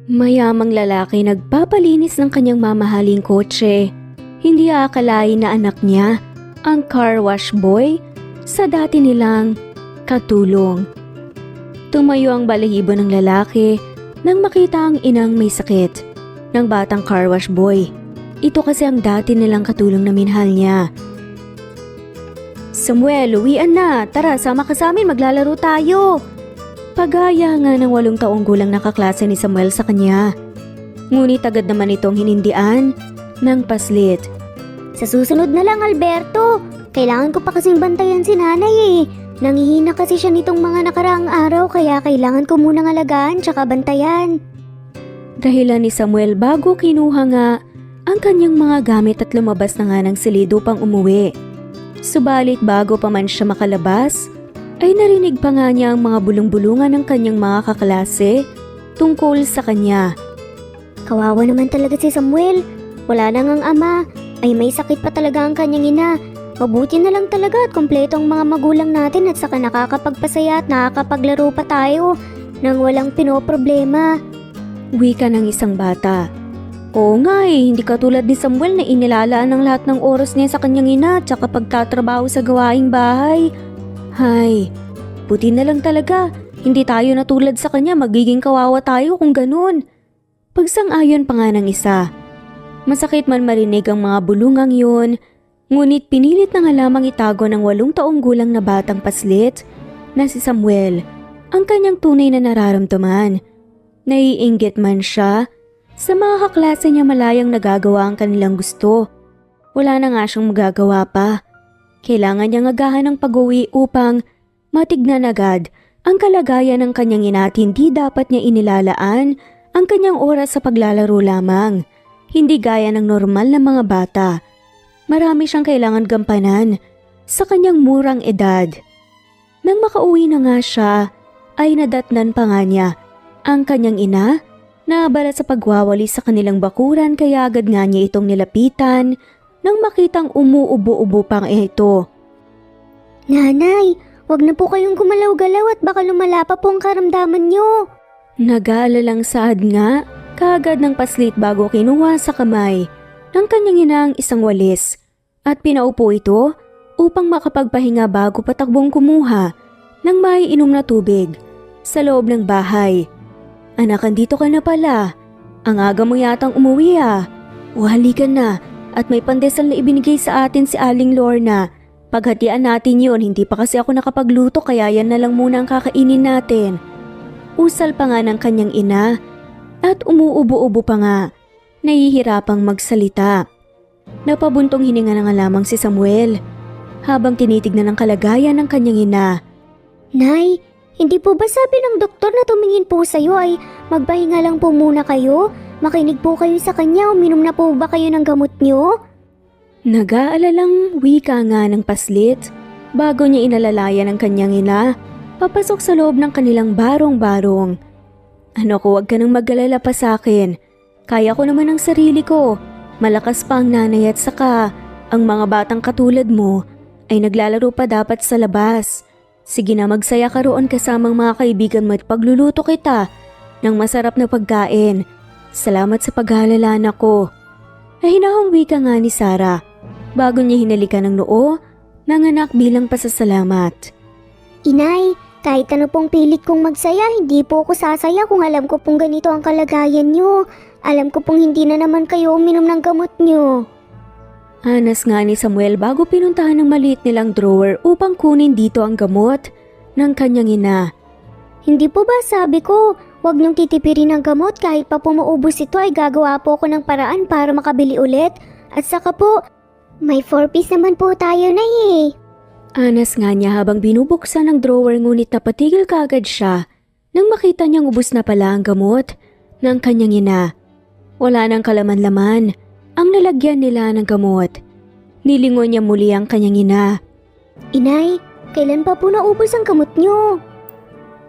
Mayamang lalaki nagpapalinis ng kanyang mamahaling kotse. Hindi aakalain na anak niya, ang car wash boy, sa dati nilang katulong. Tumayo ang balahibo ng lalaki nang makita ang inang may sakit ng batang car wash boy. Ito kasi ang dati nilang katulong na minahal niya. Samuel, uwian na. Tara, sama ka sa amin, maglalaro tayo. Pagaya nga ng 8 taong gulang na kaklase ni Samuel sa kanya. Ngunit agad naman itong hinindian ng paslit. Sa susunod na lang, Alberto. Kailangan ko pa kasing bantayan si nanay eh. Nangihina kasi siya nitong mga nakaraang araw kaya kailangan ko munang alagaan tsaka bantayan. Dahilan ni Samuel bago kinuha nga ang kanyang mga gamit at lumabas na nga ng silid upang umuwi. Subalit bago pa man siya makalabas, ay narinig pa nga niya ang mga bulong-bulungan ng kanyang mga kaklase tungkol sa kanya. Kawawa naman talaga si Samuel. Wala na ngang ama. Ay may sakit pa talaga ang kanyang ina. Mabuti na lang talaga at kompleto ang mga magulang natin at saka nakakapagpasaya at nakakapaglaro pa tayo nang walang pinoproblema. Wika ng isang bata. Oo nga hindi katulad ni Samuel na inilalaan ng lahat ng oras niya sa kanyang ina at saka pagtatrabaho sa gawaing bahay. Hay, buti na lang talaga. Hindi tayo natulad sa kanya, magiging kawawa tayo kung ganun. Pagsang-ayon pa nga ng isa. Masakit man marinig ang mga bulungang yun, ngunit pinilit na nga lamang itago ng 8 taong gulang na batang paslit na si Samuel ang kanyang tunay na nararamdaman. Naiinggit man siya sa mga kaklase niya malayang nagagawa ang kanilang gusto. Wala na nga siyang magagawa pa. Kailangan niyang agahan ng pag-uwi upang matignan agad ang kalagayan ng kanyang ina at hindi dapat niya inilalaan ang kanyang oras sa paglalaro lamang. Hindi gaya ng normal na mga bata. Marami siyang kailangan gampanan sa kanyang murang edad. Nang makauwi na nga siya, ay nadatnan pa nga niya ang kanyang ina na abala sa pagwawali sa kanilang bakuran kaya agad nga niya itong nilapitan nang makitang umuubo-ubo pang ito. Nanay, wag na po kayong gumalaw-galaw at baka lumala pa po ang karamdaman niyo. Nag-aalalang saad nga kaagad ng paslit bago kinuha sa kamay ng kanyang ina ang isang walis at pinaupo ito upang makapagpahinga bago patakbong kumuha ng maiinom na tubig sa loob ng bahay. Anak, andito ka na pala. Ang aga mo yatang umuwi ah. O halika na at may pandesal na ibinigay sa atin si Aling Lorna. Paghatian natin yon, hindi pa kasi ako nakapagluto kaya yan na lang muna ang kakainin natin. Usal pa nga ng kanyang ina at umuubo-ubo pa nga. Nahihirapang magsalita. Napabuntong hininga na nga lamang si Samuel habang tinitignan ang kalagayan ng kanyang ina. Nay, hindi po ba sabi ng doktor na tumingin po sa'yo ay magpahinga lang po muna kayo? Makinig po kayo sa kanya, uminom na po ba kayo ng gamot niyo? Nag-aalalang wika nga ng paslit bago niya inalalayan ang kanyang ina papasok sa loob ng kanilang barong-barong. Ano ko, wag ka nang mag-alala pa sa akin. Kaya ko naman ang sarili ko. Malakas pa ang nanay at saka ang mga batang katulad mo ay naglalaro pa dapat sa labas. Sige na, magsaya ka roon kasamang mga kaibigan mo at pagluluto kita ng masarap na pagkain. Salamat sa paghalala na ko. Nahinahong wika nga ni Sarah bago niya hinalikan ng noo ng anak bilang pasasalamat. Inay, kahit ano pong pilit kong magsaya, hindi po ako sasaya kung alam ko pong ganito ang kalagayan niyo. Alam ko pong hindi na naman kayo uminom ng gamot niyo. Anas nga ni Samuel bago pinuntahan ng maliit nilang drawer upang kunin dito ang gamot ng kanyang ina. Hindi po ba sabi ko, wag niyong titipirin ang gamot kahit pa po maubos ito ay gagawa po ako ng paraan para makabili ulit. At saka po, may 4-piece naman po tayo na eh. Anas nga niya habang binubuksan ang drawer ngunit napatigil kaagad siya nang makita niyang ubos na pala ang gamot ng kanyang ina. Wala nang kalaman-laman ang nalagyan nila ng gamot. Nilingon niya muli ang kanyang ina. Inay, kailan pa po naubos ang gamot niyo?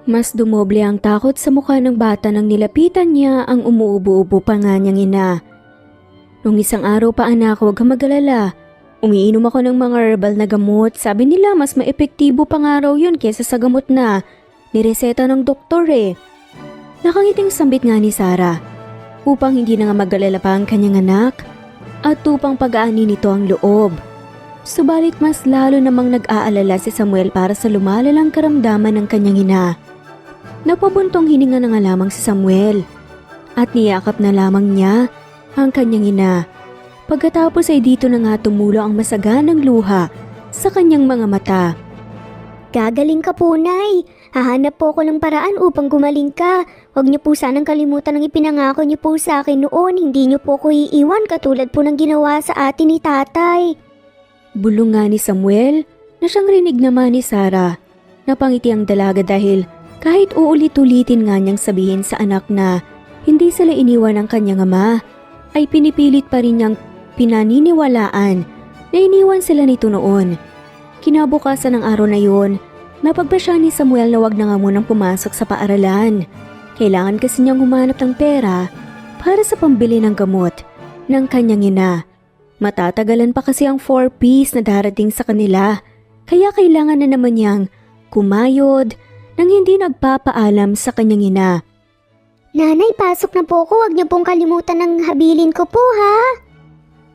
Mas dumoble ang takot sa mukha ng bata nang nilapitan niya ang umuubo-ubo pa nga niyang ina. Nung isang araw pa anak, huwag kang mag-alala. Umiinom ako ng mga herbal na gamot. Sabi nila mas maepektibo pa nga raw yun kesa sa gamot na nireseta ng doktor eh. Nakangiting sambit nga ni Sarah upang hindi na nga mag-alala pa ang kanyang anak at upang pag-aani nito ang loob. Subalit mas lalo namang nag-aalala si Samuel para sa lumalalang karamdaman ng kanyang ina. Napabuntong hininga na nga lamang si Samuel at niyakap na lamang niya ang kanyang ina. Pagkatapos ay dito na nga tumulo ang masaganang luha sa kanyang mga mata. Gagaling ka po, Nay. Hahanap po ako ng paraan upang gumaling ka. Huwag niyo po sanang kalimutan ang ipinangako niyo po sa akin noon. Hindi niyo po ko iiwan katulad po ng ginawa sa atin ni Tatay. Bulong nga ni Samuel na siyang rinig naman ni Sarah. Napangiti ang dalaga dahil kahit uulit-ulitin nga niyang sabihin sa anak na hindi sila iniwan ng kanyang ama, ay pinipilit pa rin niyang pinaniniwalaan na iniwan sila nito noon. Kinabukasan ng araw na yun, napagpasya ni Samuel na wag na nga munang pumasok sa paaralan. Kailangan kasi niyang humanap ng pera para sa pambili ng gamot ng kanyang ina. Matatagalan pa kasi ang 4-piece na darating sa kanila, kaya kailangan na naman niyang kumayod nang hindi nagpapaalam sa kanyang ina. Nanay, pasok na po ako. Huwag niyo pong kalimutan ng habilin ko po, ha?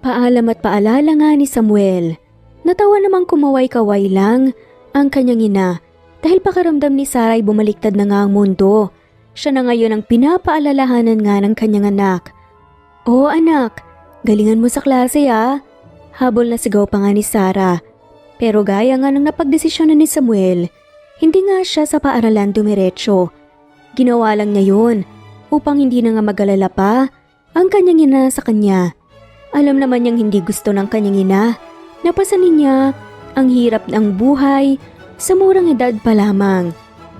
Paalam at paalala nga ni Samuel. Natawa namang kumaway-kaway lang ang kanyang ina dahil pakiramdam ni Sarah ay bumaliktad na nga ang mundo. Siya na ngayon ang pinapaalalahanan nga ng kanyang anak. "Oh anak, galingan mo sa klase ha." Habol na sigaw pa nga ni Sarah. Pero gaya nga ng napagdesisyonan ni Samuel, hindi nga siya sa paaralan dumiretso. Ginawa lang niya yun upang hindi na nga mag-alala pa ang kanyang ina sa kanya. Alam naman niyang hindi gusto ng kanyang ina. Napasanin niya ang hirap ng buhay sa murang edad pa lamang.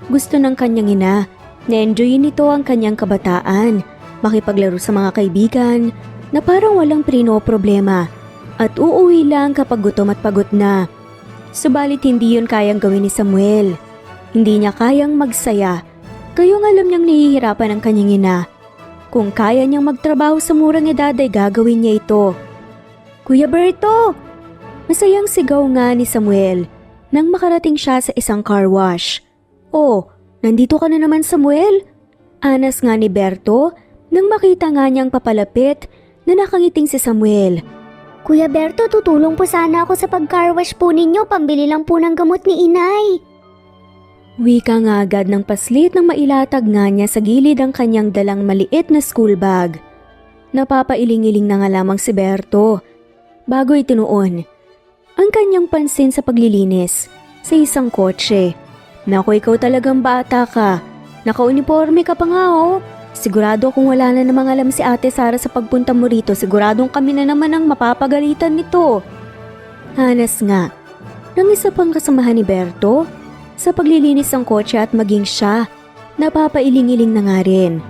Gusto ng kanyang ina na enjoyin nito ang kanyang kabataan, makipaglaro sa mga kaibigan na parang walang problema at uuwi lang kapag gutom at pagod na. Subalit hindi yun kayang gawin ni Samuel. Hindi niya kayang magsaya, kayong alam niyang nahihirapan ang kanyang ina. Kung kaya niyang magtrabaho sa murang edad ay gagawin niya ito. "Kuya Berto!" Masayang sigaw nga ni Samuel nang makarating siya sa isang car wash. "Oh, nandito ka na naman, Samuel?" Anas nga ni Berto nang makita nga niyang papalapit na nakangiting si Samuel. Kuya Berto, tutulong po sana ako sa pag-car wash po ninyo. Pambili lang po ng gamot ni Inay. Wika nga agad ng paslit nang mailatag nga niya sa gilid ang kanyang dalang maliit na school bag. Napapailing-iling na nga lamang si Berto bago itinuon ang kanyang pansin sa paglilinis sa isang kotse. "Naku, ikaw talagang bata ka. Naka-uniforme ka pa nga oh. Sigurado kung wala na namang alam si Ate Sara sa pagpunta mo rito, siguradong kami na naman ang mapapagalitan nito." Hanas nga ng isa pang kasamahan ni Berto sa paglilinis ng kotse at maging siya, napapailing-iling na nga rin.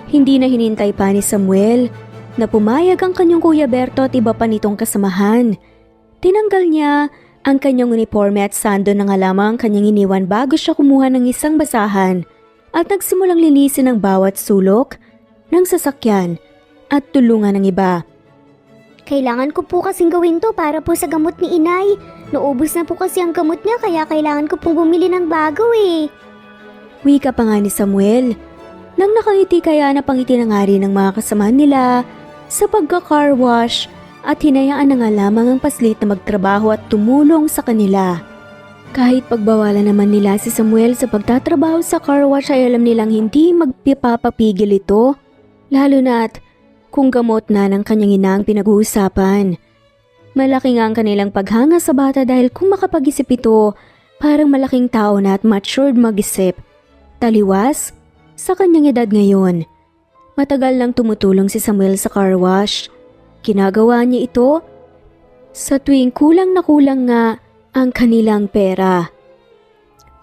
Hindi na hinintay pa ni Samuel na pumayag ang kanyang Kuya Berto at iba pa nitong kasamahan. Tinanggal niya ang kanyang uniforme at sando na nga lamang ang kanyang iniwan bago siya kumuha ng isang basahan at nagsimulang linisin ang bawat sulok ng sasakyan at tulungan ng iba. Kailangan ko po kasing gawin to para po sa gamot ni Inay. Naubos na po kasi ang gamot niya kaya kailangan ko pong bumili ng bago eh. Wika pa nga ni Samuel. Nang nakangiti kaya napangiti na nga rin ng mga kasamahan nila sa pagka-car wash at hinayaan na nga lamang ang paslit na magtrabaho at tumulong sa kanila. Kahit pagbawalan naman nila si Samuel sa pagtatrabaho sa car wash ay alam nilang hindi magpapapigil ito, lalo na at kung gamot na ng kanyang ina ang pinag-uusapan. Malaki nga ang kanilang paghanga sa bata dahil kung makapag-isip ito, parang malaking tao na at matured mag-isip. Taliwas sa kanyang edad ngayon. Matagal nang tumutulong si Samuel sa car wash. Ginagawa niya ito sa tuwing kulang na kulang nga ang kanilang pera.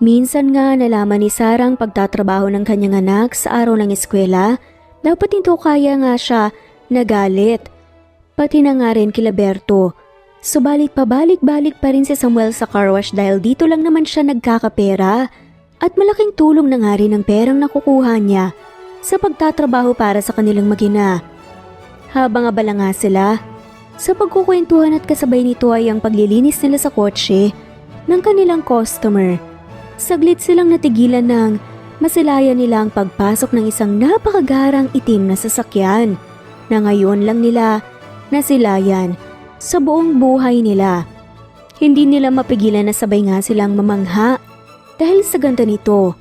Minsan nga nalaman ni Sarah ang pagtatrabaho ng kanyang anak sa araw ng eskwela. Dapat nito kaya nga siya nagalit. Pati na nga rin kila Berto. Subalit pabalik-balik pa rin si Samuel sa car wash dahil dito lang naman siya nagkakapera. At malaking tulong na nga rin ang perang nakukuha niya sa pagtatrabaho para sa kanilang mag-ina. Habang abala nga sila, sa pagkukwentuhan at kasabay nito ay ang paglilinis nila sa kotse ng kanilang customer. Saglit silang natigilan ng Masilayan nila ang pagpasok ng isang napakagarang itim na sasakyan na ngayon lang nila nasilayan sa buong buhay nila. Hindi nila mapigilan na sabay nga silang mamangha dahil sa ganda nito.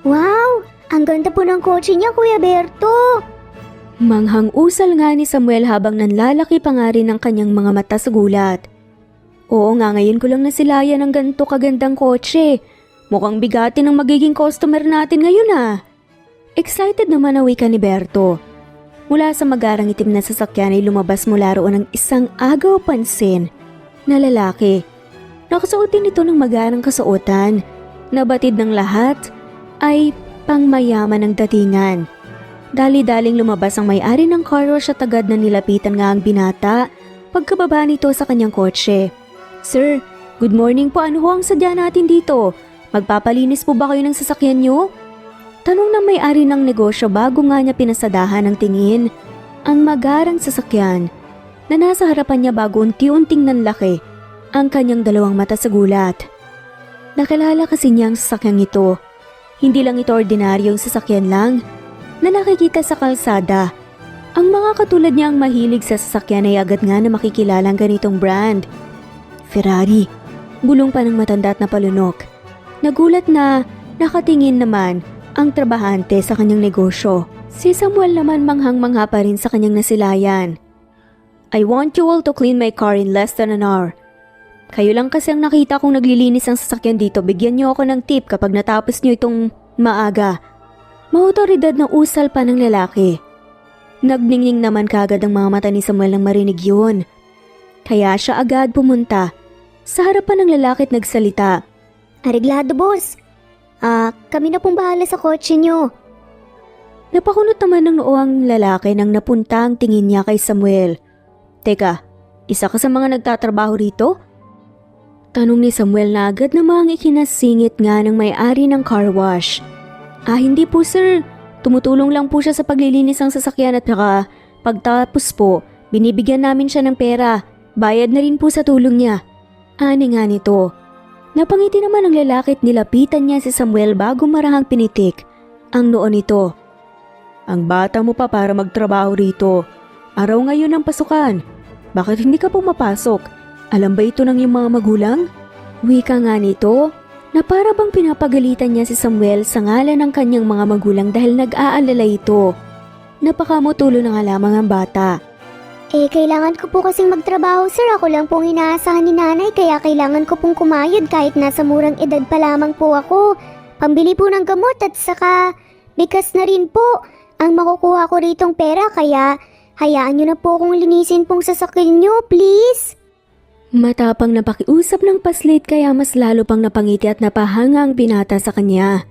Wow! Ang ganda po ng kotse niya, Kuya Berto! Manghang usal nga ni Samuel habang nanlalaki pa nga rin ang kanyang mga mata sa gulat. Oo nga, ngayon ko lang nasilayan ng ganito kagandang kotse. Mukhang bigatin ang magiging customer natin ngayon ah. Excited naman ang wika ni Berto. Mula sa magarang itim na sasakyan ay lumabas mula roon ang isang agaw pansin na lalaki. Nakasuot din ito ng magarang kasuotan. Nabatid ng lahat ay pangmayaman ng datingan. Dali-daling lumabas ang may-ari ng car wash at agad na nilapitan nga ang binata pagkababa nito sa kanyang kotse. Sir, good morning po. Ano ho ang sadya natin dito? Magpapalinis po ba kayo ng sasakyan nyo? Tanong ng may-ari ng negosyo bago nga niya pinasadahan ng tingin ang magarang sasakyan na nasa harapan niya bago unti-unting nanlaki ang kanyang dalawang mata sa gulat. Nakilala kasi niya ang sasakyang ito. Hindi lang ito ordinaryong sasakyan lang na nakikita sa kalsada. Ang mga katulad niya ang mahilig sa sasakyan ay agad nga na makikilala ang ganitong brand. Ferrari. Bulong pa ng matanda at napalunok. Nagulat na nakatingin naman ang trabahante sa kanyang negosyo. Si Samuel naman manghang-mangha pa rin sa kanyang nasilayan. I want you all to clean my car in less than an hour. Kayo lang kasi ang nakita kong naglilinis ang sasakyan dito. Bigyan niyo ako ng tip kapag natapos niyo itong maaga. Maotoridad na usal pa ng lalaki. Nagningning naman kaagad ang mga mata ni Samuel nang marinig yun. Kaya siya agad pumunta sa harapan ng lalaki at nagsalita. Areglado, boss. Kami na pong bahala sa kotse niyo. Napakunot naman ng noo ang lalaki nang napunta ang tingin niya kay Samuel. Teka, isa ka sa mga nagtatrabaho rito? Tanong ni Samuel na agad namang ikinasingit nga ng may-ari ng car wash. Hindi po sir. Tumutulong lang po siya sa paglilinis ng sasakyan at saka pagtapos po, binibigyan namin siya ng pera. Bayad na rin po sa tulong niya. Ani nga nito. Napangiti naman ang lalaki at nilapitan niya si Samuel bago marahang pinitik ang noo nito. Ang bata mo pa para magtrabaho rito. Araw ngayon ang pasukan. Bakit hindi ka pumapasok? Alam ba ito ng iyong mga magulang? Wika nga nito na para bang pinapagalitan niya si Samuel sa ngalan ng kanyang mga magulang dahil nag-aalala ito. Napakamutulo na nga lamang ang bata. Kailangan ko po kasing magtrabaho, sir. Ako lang pong inaasahan ni nanay, kaya kailangan ko pong kumayod kahit nasa murang edad pa lamang po ako. Pambili po ng gamot at saka bigas na rin po ang makukuha ko ritong pera, kaya hayaan nyo na po kung linisin pong sasakyan nyo, please. Matapang na pakiusap ng paslit kaya mas lalo pang napangiti at napahanga ang binata sa kanya.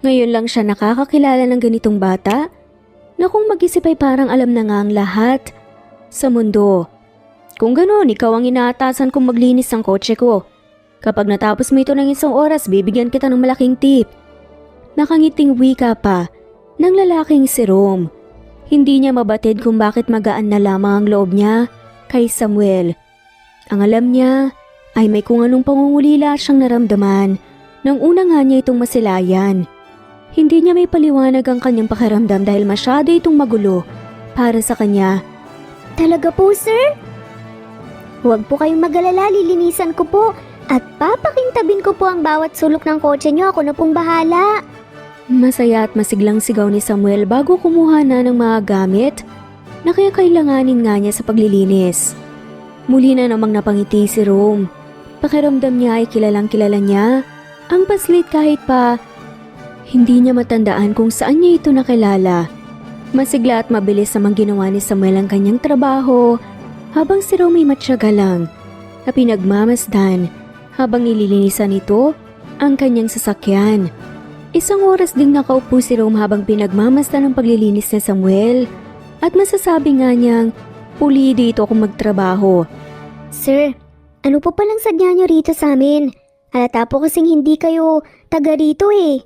Ngayon lang siya nakakakilala ng ganitong bata na kung mag-isip ay parang alam na nga ang lahat sa mundo. Kung ganoon, ikaw ang inaatasan kong maglinis ng kotse ko. Kapag natapos mo ito ng isang oras, bibigyan kita ng malaking tip. Nakangiting wika pa ng lalaking si Rome. Hindi niya mabatid kung bakit magaan na lamang ang loob niya kay Samuel. Ang alam niya ay may kung anong pangungulila siyang naramdaman nang una nga niya itong masilayan. Hindi niya may paliwanag ang kanyang pakiramdam dahil masyado itong magulo para sa kanya. Talaga po, sir? Huwag po kayong mag-alala, lilinisan ko po at papakintabin ko po ang bawat sulok ng kotse niyo. Ako na pong bahala. Masaya at masiglang sigaw ni Samuel bago kumuha na ng mga gamit na kaya kailanganin nga niya sa paglilinis. Muli na namang napangiti si Rome. Pakiramdam niya ay kilalang kilala niya ang paslit kahit pa hindi niya matandaan kung saan niya ito nakilala. Masigla at mabilis namang ginawa ni Samuel ang kanyang trabaho habang si Rome ay matyaga lang na pinagmamasdan habang nililinisan nito ang kanyang sasakyan. Isang oras ding nakaupo si Rome habang pinagmamasdan ang paglilinis ni Samuel at masasabi nga niyang pulido ito kung magtrabaho. Sir, ano po palang sadya niyo rito sa amin? Halata po kasing hindi kayo taga rito eh.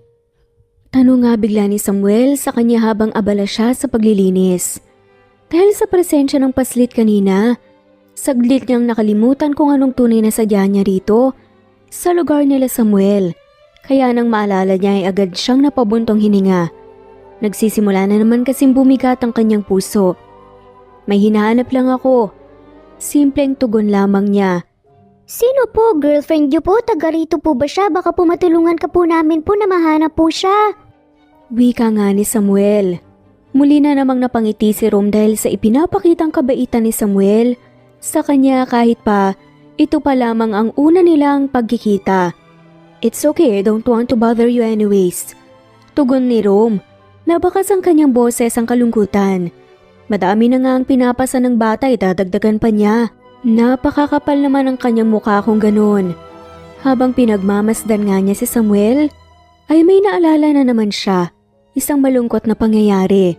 Tanong nga bigla ni Samuel sa kanya habang abala siya sa paglilinis. Dahil sa presensya ng paslit kanina, saglit niyang nakalimutan kung anong tunay na sadya niya rito sa lugar nila Samuel. Kaya nang maalala niya ay agad siyang napabuntong hininga. Nagsisimula na naman kasing bumigat ang kanyang puso. May hinahanap lang ako. Simpleng tugon lamang niya. Sino po? Girlfriend niyo po? Taga rito po ba siya? Baka po matulungan ka po namin po na mahanap po siya. Wika nga ni Samuel. Muli na namang napangiti si Rom dahil sa ipinapakitang kabaitan ni Samuel. Sa kanya kahit pa, ito pa lamang ang una nilang pagkikita. It's okay, I don't want to bother you anyways. Tugon ni Rom. Nabakas ang kanyang boses ang kalungkutan. Madami na nga ang pinapasa ng bata, idadagdagan pa niya. Napakakapal naman ang kanyang mukha kung ganun. Habang pinagmamasdan nga niya si Samuel, ay may naalala na naman siya. Isang malungkot na pangyayari.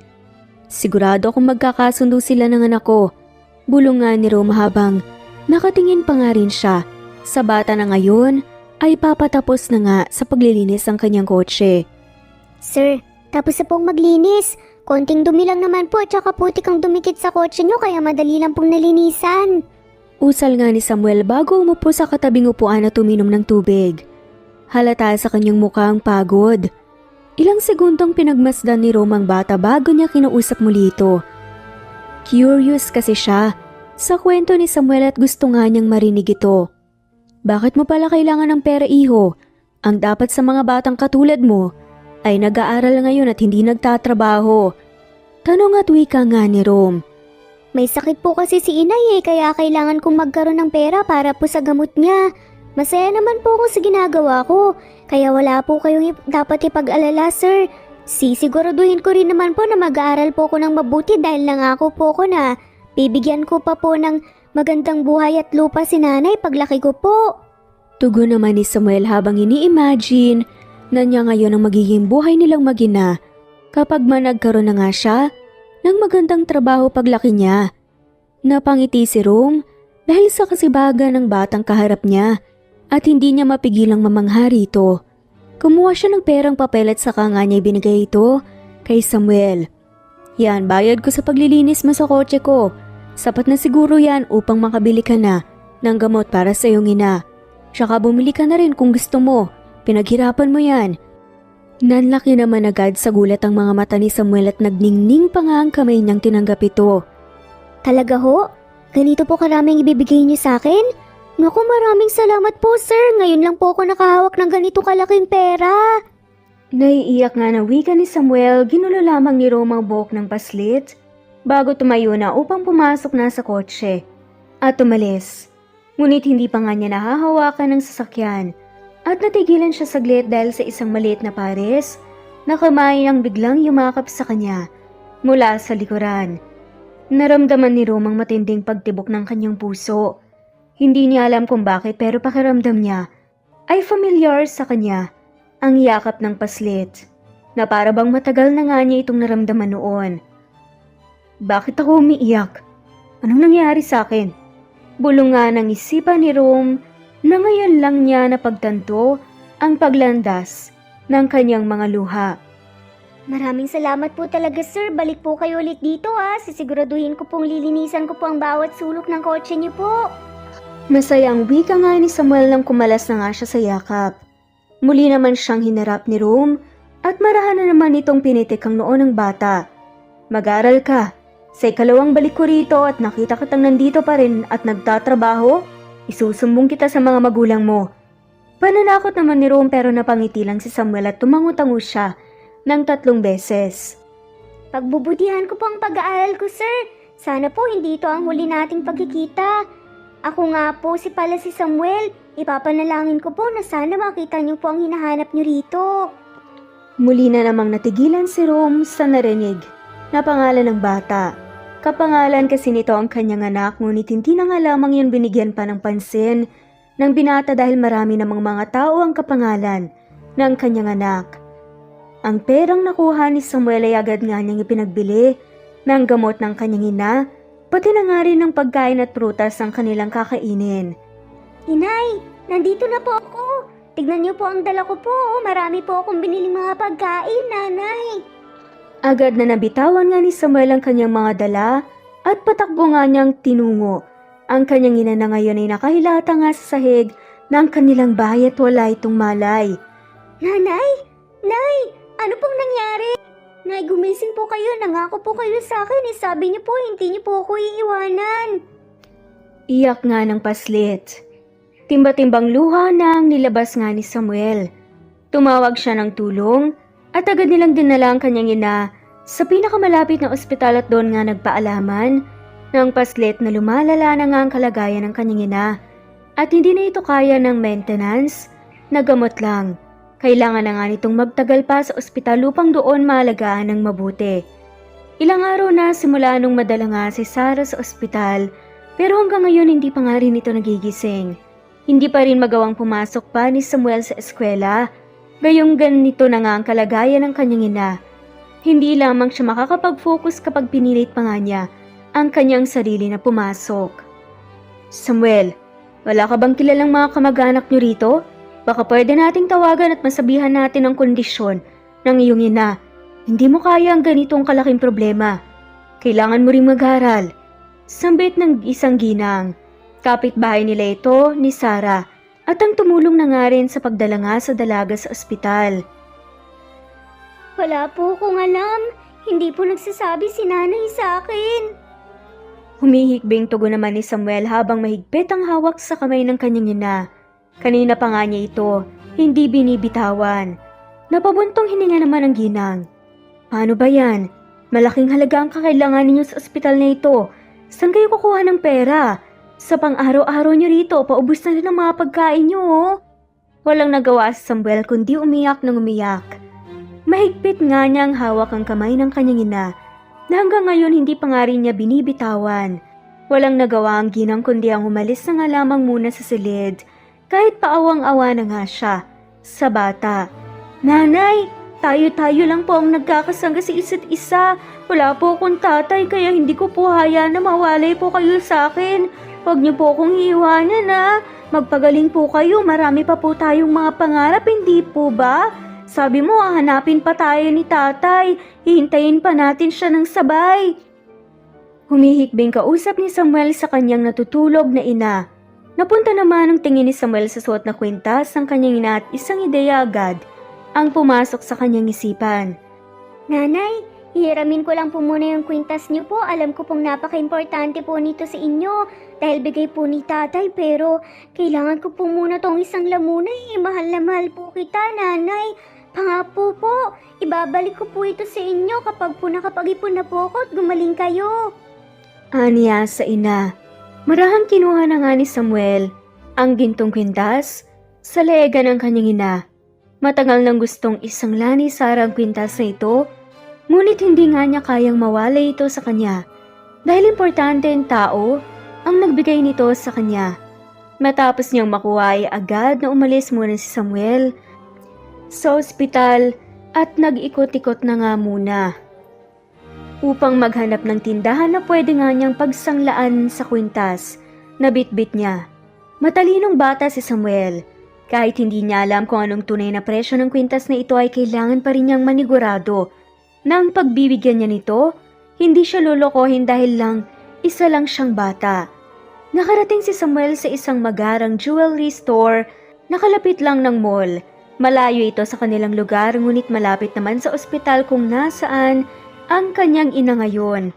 Sigurado akong magkakasundo sila ng anak ko. Bulong nga ni Rom habang nakatingin pa nga rin siya. Sa bata na ngayon ay papatapos na nga sa paglilinis ang kanyang kotse. Sir, tapos na pong maglinis. Konting dumi lang naman po at saka putik ang dumikit sa kotse niyo kaya madali lang pong nalinisan. Usal nga ni Samuel bago umupo sa katabing upuan at uminom ng tubig. Halata sa kanyang mukha ang pagod. Ilang segundong pinagmasdan ni Rom ang bata bago niya kinausap muli ito. Curious kasi siya sa kwento ni Samuel at gusto nga niyang marinig ito. Bakit mo pala kailangan ng pera, iho? Ang dapat sa mga batang katulad mo ay nag-aaral ngayon at hindi nagtatrabaho. Tanong at wika nga ni Rom. May sakit po kasi si inay kaya kailangan kong magkaroon ng pera para po sa gamot niya. Masaya naman po ako sa ginagawa ko, kaya wala po kayong dapat ipag-alala, sir. Sisiguraduhin ko rin naman po na mag-aaral po ako ng mabuti dahil nangako po ko na bibigyan ko pa po ng magandang buhay at lupa si nanay paglaki ko po. Tugon naman ni Samuel habang ini-imagine na niya ngayon ang magiging buhay nilang mag-ina kapag man nagkaroon na nga siya ng magandang trabaho paglaki niya. Napangiti si Rom dahil sa kasibagan ng batang kaharap niya at hindi niya mapigilang mamangha rito. Kumuha siya ng perang papel at saka nga niya ibinigay ito kay Samuel. Yan, bayad ko sa paglilinis mo sa kotse ko. Sapat na siguro yan upang makabili ka na ng gamot para sa iyong ina. Tsaka bumili ka na rin kung gusto mo. Pinaghirapan mo yan. Nanlaki naman agad sa gulat ang mga mata ni Samuel at nagningning pa nga ang kamay niyang tinanggap ito. Talaga ho? Ganito po karaming ibibigay niyo sa akin? Naku, maraming salamat po, sir. Ngayon lang po ako nakahawak ng ganito kalaking pera. Naiiyak nga na wika ni Samuel, ginulo lamang ni Rom ang buhok ng paslit bago tumayo na upang pumasok na sa kotse at umalis. Ngunit hindi pa nga niya nahahawakan ng sasakyan at natigilan siya saglit dahil sa isang maliit na pares na kamay ang biglang yumakap sa kanya mula sa likuran. Naramdaman ni Rom ang matinding pagtibok ng kanyang puso. Hindi niya alam kung bakit pero pakiramdam niya ay familiar sa kanya ang yakap ng paslit na para bang matagal na nga niya itong naramdaman noon. Bakit ako umiiyak? Anong nangyari sa akin? Bulong nga ng isipan ni Rom na ngayon lang niya napagtanto ang paglandas ng kanyang mga luha. Maraming salamat po talaga, sir. Balik po kayo ulit dito ha. Sisiguraduhin ko pong lilinisan ko po ang bawat sulok ng kotse niyo po. Masayang wika nga ni Samuel nang kumalas na nga siya sa yakap. Muli naman siyang hinarap ni Rom at marahan na naman itong pinitik ang noo ng bata. Mag-aral ka. Sa ikalawang balik ko rito at nakita kitang nandito pa rin at nagtatrabaho, isusumbong kita sa mga magulang mo. Pananakot naman ni Rom pero napangiti lang si Samuel at tumango-tango siya ng 3 beses. Pagbubutihan ko po ang pag-aaral ko, sir. Sana po hindi ito ang huli nating pagkikita. Ako nga po pala si Samuel. Ipapanalangin ko po na sana makita niyo po ang hinahanap niyo rito. Muli na namang natigilan si Rom sa narinig na pangalan ng bata. Kapangalan kasi nito ang kanyang anak ngunit hindi na nga lamang yun binigyan pa ng pansin ng binata dahil marami namang mga tao ang kapangalan ng kanyang anak. Ang perang nakuha ni Samuel ay agad nga niyang ipinagbili ng gamot ng kanyang ina, pati na nga rin ng pagkain at prutas ang kanilang kakainin. Inay, nandito na po ako. Tignan niyo po ang dala ko po. Marami po akong biniling mga pagkain, nanay. Agad na nabitawan nga ni Samuel ang kanyang mga dala at patakbo nga niyang tinungo. Ang kanyang ina na ngayon ay nakahilata nga sa sahig ng kanilang bahay at wala itong malay. Nanay? Nay! Ano pong nangyari? Nay, gumising po kayo. Nangako po kayo sa akin. Sabi niyo po, hindi niyo po ako iiwanan. Iyak nga ng paslit. Timba-timbang luha nang nilabas nga ni Samuel. Tumawag siya ng tulong at agad nilang dinala ang kanyang ina sa pinakamalapit na ospital at doon nga nagpaalaman ng paslit na lumalala na nga ang kalagayan ng kanyang ina at hindi na ito kaya ng maintenance na gamot lang. Kailangan na nga nitong magtagal pa sa ospital upang doon maalagaan ng mabuti. Ilang araw na simula nung madala nga si Sarah sa ospital pero hanggang ngayon hindi pa nga rin ito nagigising. Hindi pa rin magawang pumasok pa ni Samuel sa eskwela. Gayong ganito na nga ang kalagayan ng kanyang ina. Hindi lamang siya makakapag-focus kapag pinilit pa nga niya ang kanyang sarili na pumasok. Samuel, wala ka bang kilalang mga kamag-anak niyo rito? Baka pwede nating tawagan at masabihan natin ang kondisyon ng iyong ina. Hindi mo kaya ang ganitong kalaking problema. Kailangan mo ring mag-aral. Sambit ng isang ginang. Kapitbahay nila ito ni Sarah at ang tumulong na nga rin sa pagdala nga sa dalaga sa ospital. Wala po akong alam. Hindi po nagsasabi si nanay sa akin. Humihikbing tugon naman ni Samuel habang mahigpit ang hawak sa kamay ng kanyang ina. Kanina pa nga niya ito, hindi binibitawan. Napabuntong hininga naman ang ginang. Paano ba yan? Malaking halaga ang kakailangan ninyo sa ospital na ito. Saan kayo kukuha ng pera? Sa pang-araw-araw nyo rito, paubos na rin ang mga pagkain nyo, oh. Walang nagawa si Samuel kundi umiyak ng umiyak. Mahigpit nga niya ang hawak ang kamay ng kanyang ina na hanggang ngayon hindi pa nga rin niya binibitawan. Walang nagawa ang ginang kundi ang umalis na nga lamang muna sa silid kahit paawang-awa na nga siya sa bata. Nanay, tayo-tayo lang po ang nagkakasangga sa isa't isa. Wala po akong tatay kaya hindi ko po hayaan na mawalay po kayo sa akin. Huwag niyo po akong iiwanan na. Magpagaling po kayo, marami pa po tayong mga pangarap, hindi po ba? Sabi mo, hahanapin pa tayo ni tatay. Hihintayin pa natin siya ng sabay. Humihikbing kausap ni Samuel sa kanyang natutulog na ina. Napunta naman ang tingin ni Samuel sa suot na kwintas ng kanyang ina at isang ideya agad ang pumasok sa kanyang isipan. Nanay, hihiramin ko lang po muna yung kwintas niyo po. Alam ko pong napaka-importante po nito sa inyo dahil bigay po ni tatay pero kailangan ko po muna tong isang lamunay. Mahal na mahal po kita, nanay. Pangako po, ibabalik ko po ito sa inyo kapag po nakapag-ipon na po ako at gumaling kayo. Aniya sa ina. Marahang kinuha na nga ni Samuel ang gintong kwintas sa leega ng kanyang ina. Matagal nang gustong isangla ni Sarah ang kwintas na ito, ngunit hindi nga niya kayang mawalay ito sa kanya dahil importante ang tao ang nagbigay nito sa kanya. Matapos niyang makuha ay agad na umalis muna si Samuel sa ospital at nag-ikot-ikot na nga muna upang maghanap ng tindahan na pwede nga niyang pagsanglaan sa kwintas na bitbit niya. Matalinong bata si Samuel. Kahit hindi niya alam kung anong tunay na presyo ng kwintas na ito ay kailangan pa rin niyang manigurado na ang pagbibigyan niya nito, hindi siya lolokohin dahil lang isa lang siyang bata. Nakarating si Samuel sa isang magarang jewelry store na kalapit lang ng mall. Malayo ito sa kanilang lugar ngunit malapit naman sa ospital kung nasaan ang kanyang ina ngayon.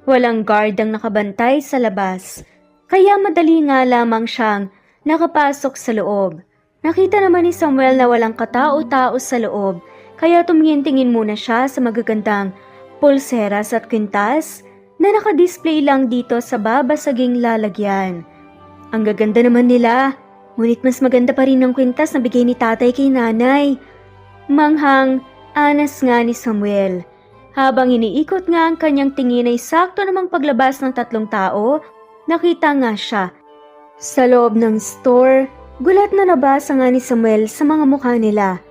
Walang guard ang nakabantay sa labas, kaya madali nga lamang siyang nakapasok sa loob. Nakita naman ni Samuel na walang katao-tao sa loob, kaya tumingin-tingin muna siya sa magagandang pulseras at kwintas na nakadisplay lang dito sa babasaging lalagyan. Ang gaganda naman nila, ngunit mas maganda pa rin ang kwintas na bigay ni tatay kay nanay. Manghang anas nga ni Samuel. Habang iniikot nga ang kanyang tingin ay sakto namang paglabas ng 3 tao, nakita nga siya. Sa loob ng store, gulat na nabasa nga ni Samuel sa mga mukha nila.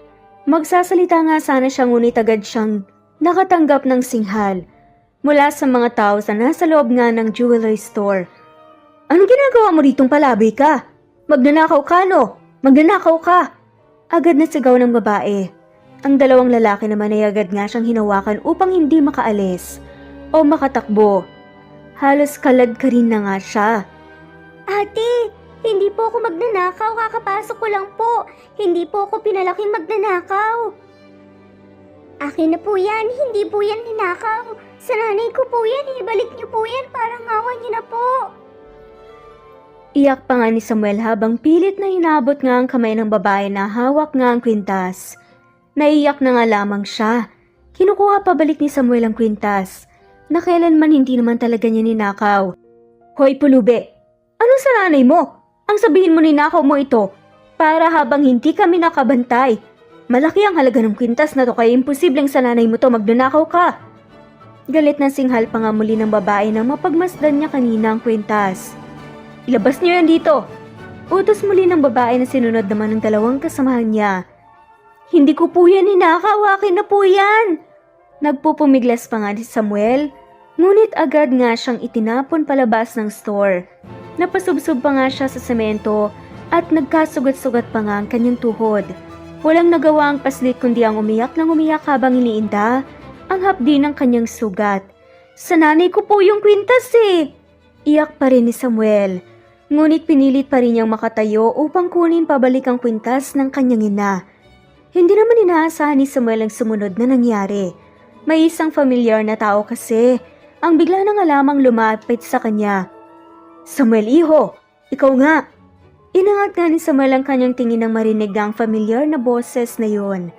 Magsasalita nga sana siya ngunit agad siyang nakatanggap ng singhal mula sa mga tao sa nasa loob nga ng jewelry store. Anong ginagawa mo ritong palaboy ka? Magnanakaw ka, no? Magnanakaw ka! Agad na sigaw ng babae. Ang 2 lalaki naman ay agad nga siyang hinawakan upang hindi makaalis o makatakbo. Halos kalad ka rin na nga siya. Ate, Hindi po ako magnanakaw, kakapasok ko lang po. Hindi po ako pinalaking magnanakaw. Akin na po yan, hindi po yan ninakaw. Sa nanay ko po yan, ibalik niyo po yan, parang awa niyo na po. Iyak pa nga ni Samuel habang pilit na hinabot nga ang kamay ng babae na hawak nga ang kwintas. Naiyak na nga lamang siya. Kinukuha pa balik ni Samuel ang kwintas, na kailanman hindi naman talaga niya ninakaw. Hoy pulube, ano sa nanay mo? Ang sabihin mo ninakaw mo ito, para habang hindi kami nakabantay. Malaki ang halaga ng kwintas na to kaya imposibleng sa nanay mo to magnanakaw ka. Galit na singhal pa nga muli ng babae nang mapagmasdan niya kanina ang kwintas. Ilabas niyo yan dito. Utos muli ng babae na sinunod naman ng dalawang kasamahan niya. Hindi ko po yan ninakaw, akin na po yan. Nagpupumiglas pa nga si Samuel, ngunit agad nga siyang itinapon palabas ng store. Napasubsob pa nga siya sa semento at nagkasugat-sugat pa nga ang kanyang tuhod. Walang nagawa ang paslit kundi ang umiyak ng umiyak habang iniinda ang hapdi ng kanyang sugat. Sa nanay ko po yung kwintas eh! Iyak pa rin ni Samuel. Ngunit pinilit pa rin niyang makatayo upang kunin pabalik ang kwintas ng kanyang ina. Hindi naman inaasahan ni Samuel ang sumunod na nangyari. May isang familiar na tao kasi ang bigla na nga lamang lumapit sa kanya. Samuel, iho! Ikaw nga! Inangat nga ni Samuel ang kanyang tingin nang marinig ang familiar na boses na yun.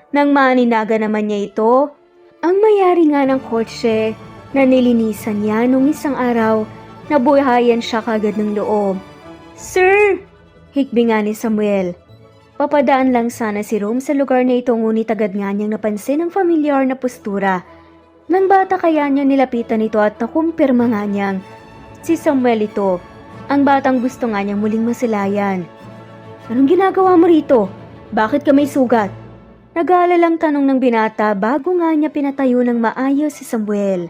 Nang maaninaga naman niya ito, ang mayari nga ng kotse na nilinisan niya nung isang araw na buhayan siya kagad ng loob. Sir! Hikbi nga ni Samuel. Papadaan lang sana si Rome sa lugar na ito ngunit agad nga niyang napansin ang familiar na postura. Nang bata kaya niya nilapitan ito at nakumpirma nga niyang si Samuel ito. Ang batang gusto nga niyang muling masilayan. Anong ginagawa mo rito? Bakit ka may sugat? Nag-aalalang tanong ng binata bago nga niya pinatayo ng maayos si Samuel.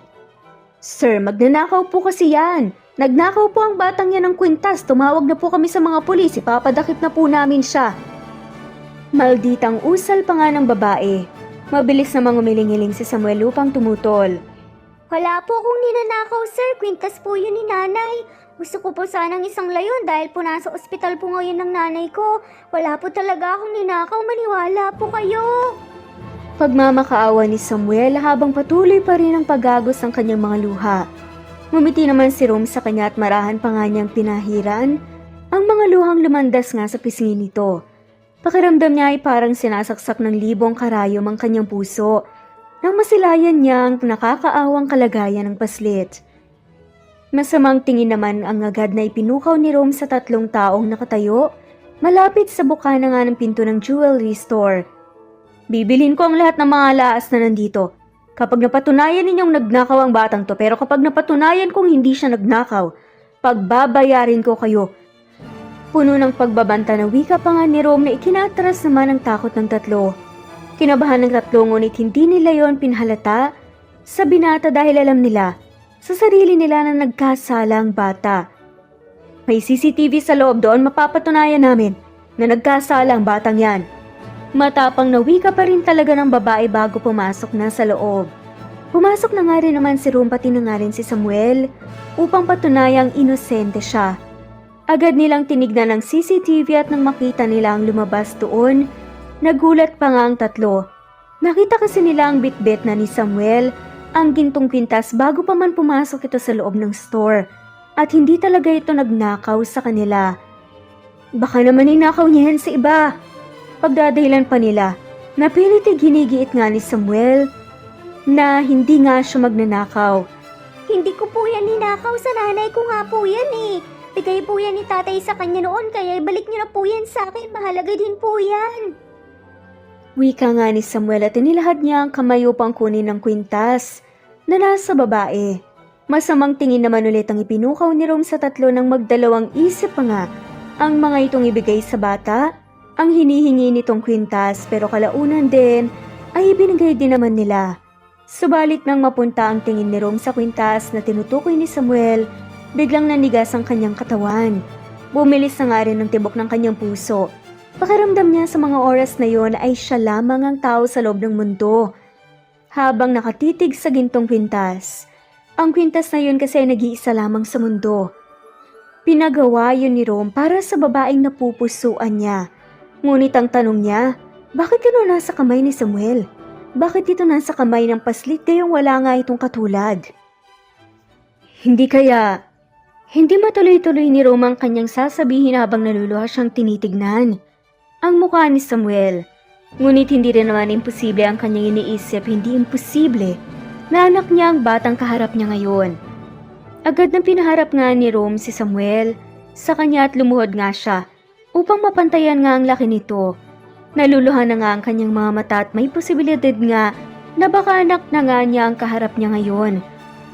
Sir, magnanakaw po kasi yan. Nagnakaw po ang batang yan ng kwintas. Tumawag na po kami sa mga pulis. Ipapadakip na po namin siya. Malditang usal pa nga ng babae. Mabilis namang umiling-iling si Samuel upang tumutol. Wala po akong ninanakaw, sir. Kwintas po yun ni nanay. Gusto ko po sanang isang layon dahil po nasa ospital po ngayon ng nanay ko. Wala po talaga akong ninakaw, maniwala po kayo. Pagmamakaawa ni Samuel habang patuloy pa rin ang pagagos ng kanyang mga luha. Ngumiti naman si Rome sa kanya at marahan pa nga niyang pinahiran ang mga luhang lumandas nga sa pisngi nito. Pakiramdam niya ay parang sinasaksak ng libong karayom ang kanyang puso nang masilayan niya ang nakakaawang kalagayan ng paslit. Masamang tingin naman ang agad na ipinukaw ni Rome sa tatlong taong nakatayo malapit sa bukana nga ng pinto ng jewelry store. Bibilhin ko ang lahat ng mga laas na nandito. Kapag napatunayan ninyong nagnakaw ang batang to pero kapag napatunayan kong hindi siya nagnakaw, pagbabayarin ko kayo. Puno ng pagbabanta na wika pa nga ni Rome na ikinatras naman ang takot ng tatlo. Kinabahan ng tatlo ngunit hindi nila yon pinhalata sa binata dahil alam nila sa sarili nila na nagkasala ang bata. May CCTV sa loob doon, mapapatunayan namin na nagkasala ang batang yan. Matapang na wika pa rin talaga ng babae bago pumasok na sa loob. Pumasok na nga rin naman si Rome pati na nga rin si Samuel upang patunayang inosente siya. Agad nilang tinignan ang CCTV at nang makita nila ang lumabas doon, nagulat pa nga ang tatlo. Nakita kasi nila ang bitbit na ni Samuel ang gintong kwintas bago pa man pumasok ito sa loob ng store at hindi talaga ito nagnakaw sa kanila. Baka naman ninakaw niya yan sa iba. Pagdadahilan pa nila, napilit ay ginigiit nga ni Samuel na hindi nga siya magnanakaw. Hindi ko po yan ninakaw, sa nanay ko nga po yan eh. Bigay po yan ni tatay sa kanya noon kaya ibalik niyo na po yan sa akin, mahalaga din po yan. Wika nga ni Samuel at inilahad niya ang kamay upang kunin ng kwintas na nasa babae. Masamang tingin naman ulit ang ipinukaw ni Rome sa tatlo nang magdalawang isip pa nga ang mga itong ibigay sa bata, ang hinihingi nitong kwintas pero kalaunan din ay ibinigay din naman nila. Subalit nang mapunta ang tingin ni Rome sa kwintas na tinutukoy ni Samuel, biglang nanigas ang kanyang katawan. Bumilis na nga rin ang tibok ng kanyang puso. Pakiramdam niya sa mga oras na yon ay siya lamang ang tao sa loob ng mundo. Habang nakatitig sa gintong kwintas, ang kwintas na yon kasi ay nag-iisa lamang sa mundo. Pinagawa yun ni Rome para sa babaeng napupusuan niya. Ngunit ang tanong niya, bakit ito nasa kamay ni Samuel? Bakit ito nasa kamay ng paslit gayong wala nga itong katulad? Hindi matuloy-tuloy ni Rome ang kanyang sasabihin habang naluluha siyang tinitignan ang mukha ni Samuel. Ngunit hindi rin naman imposible ang kanyang iniisip, hindi imposible na anak niya ang batang kaharap niya ngayon. Agad na pinaharap nga ni Rome si Samuel sa kanya at lumuhod nga siya upang mapantayan nga ang laki nito. Naluluha na nga ang kanyang mga mata at may posibilidad nga na baka anak na nga niya ang kaharap niya ngayon.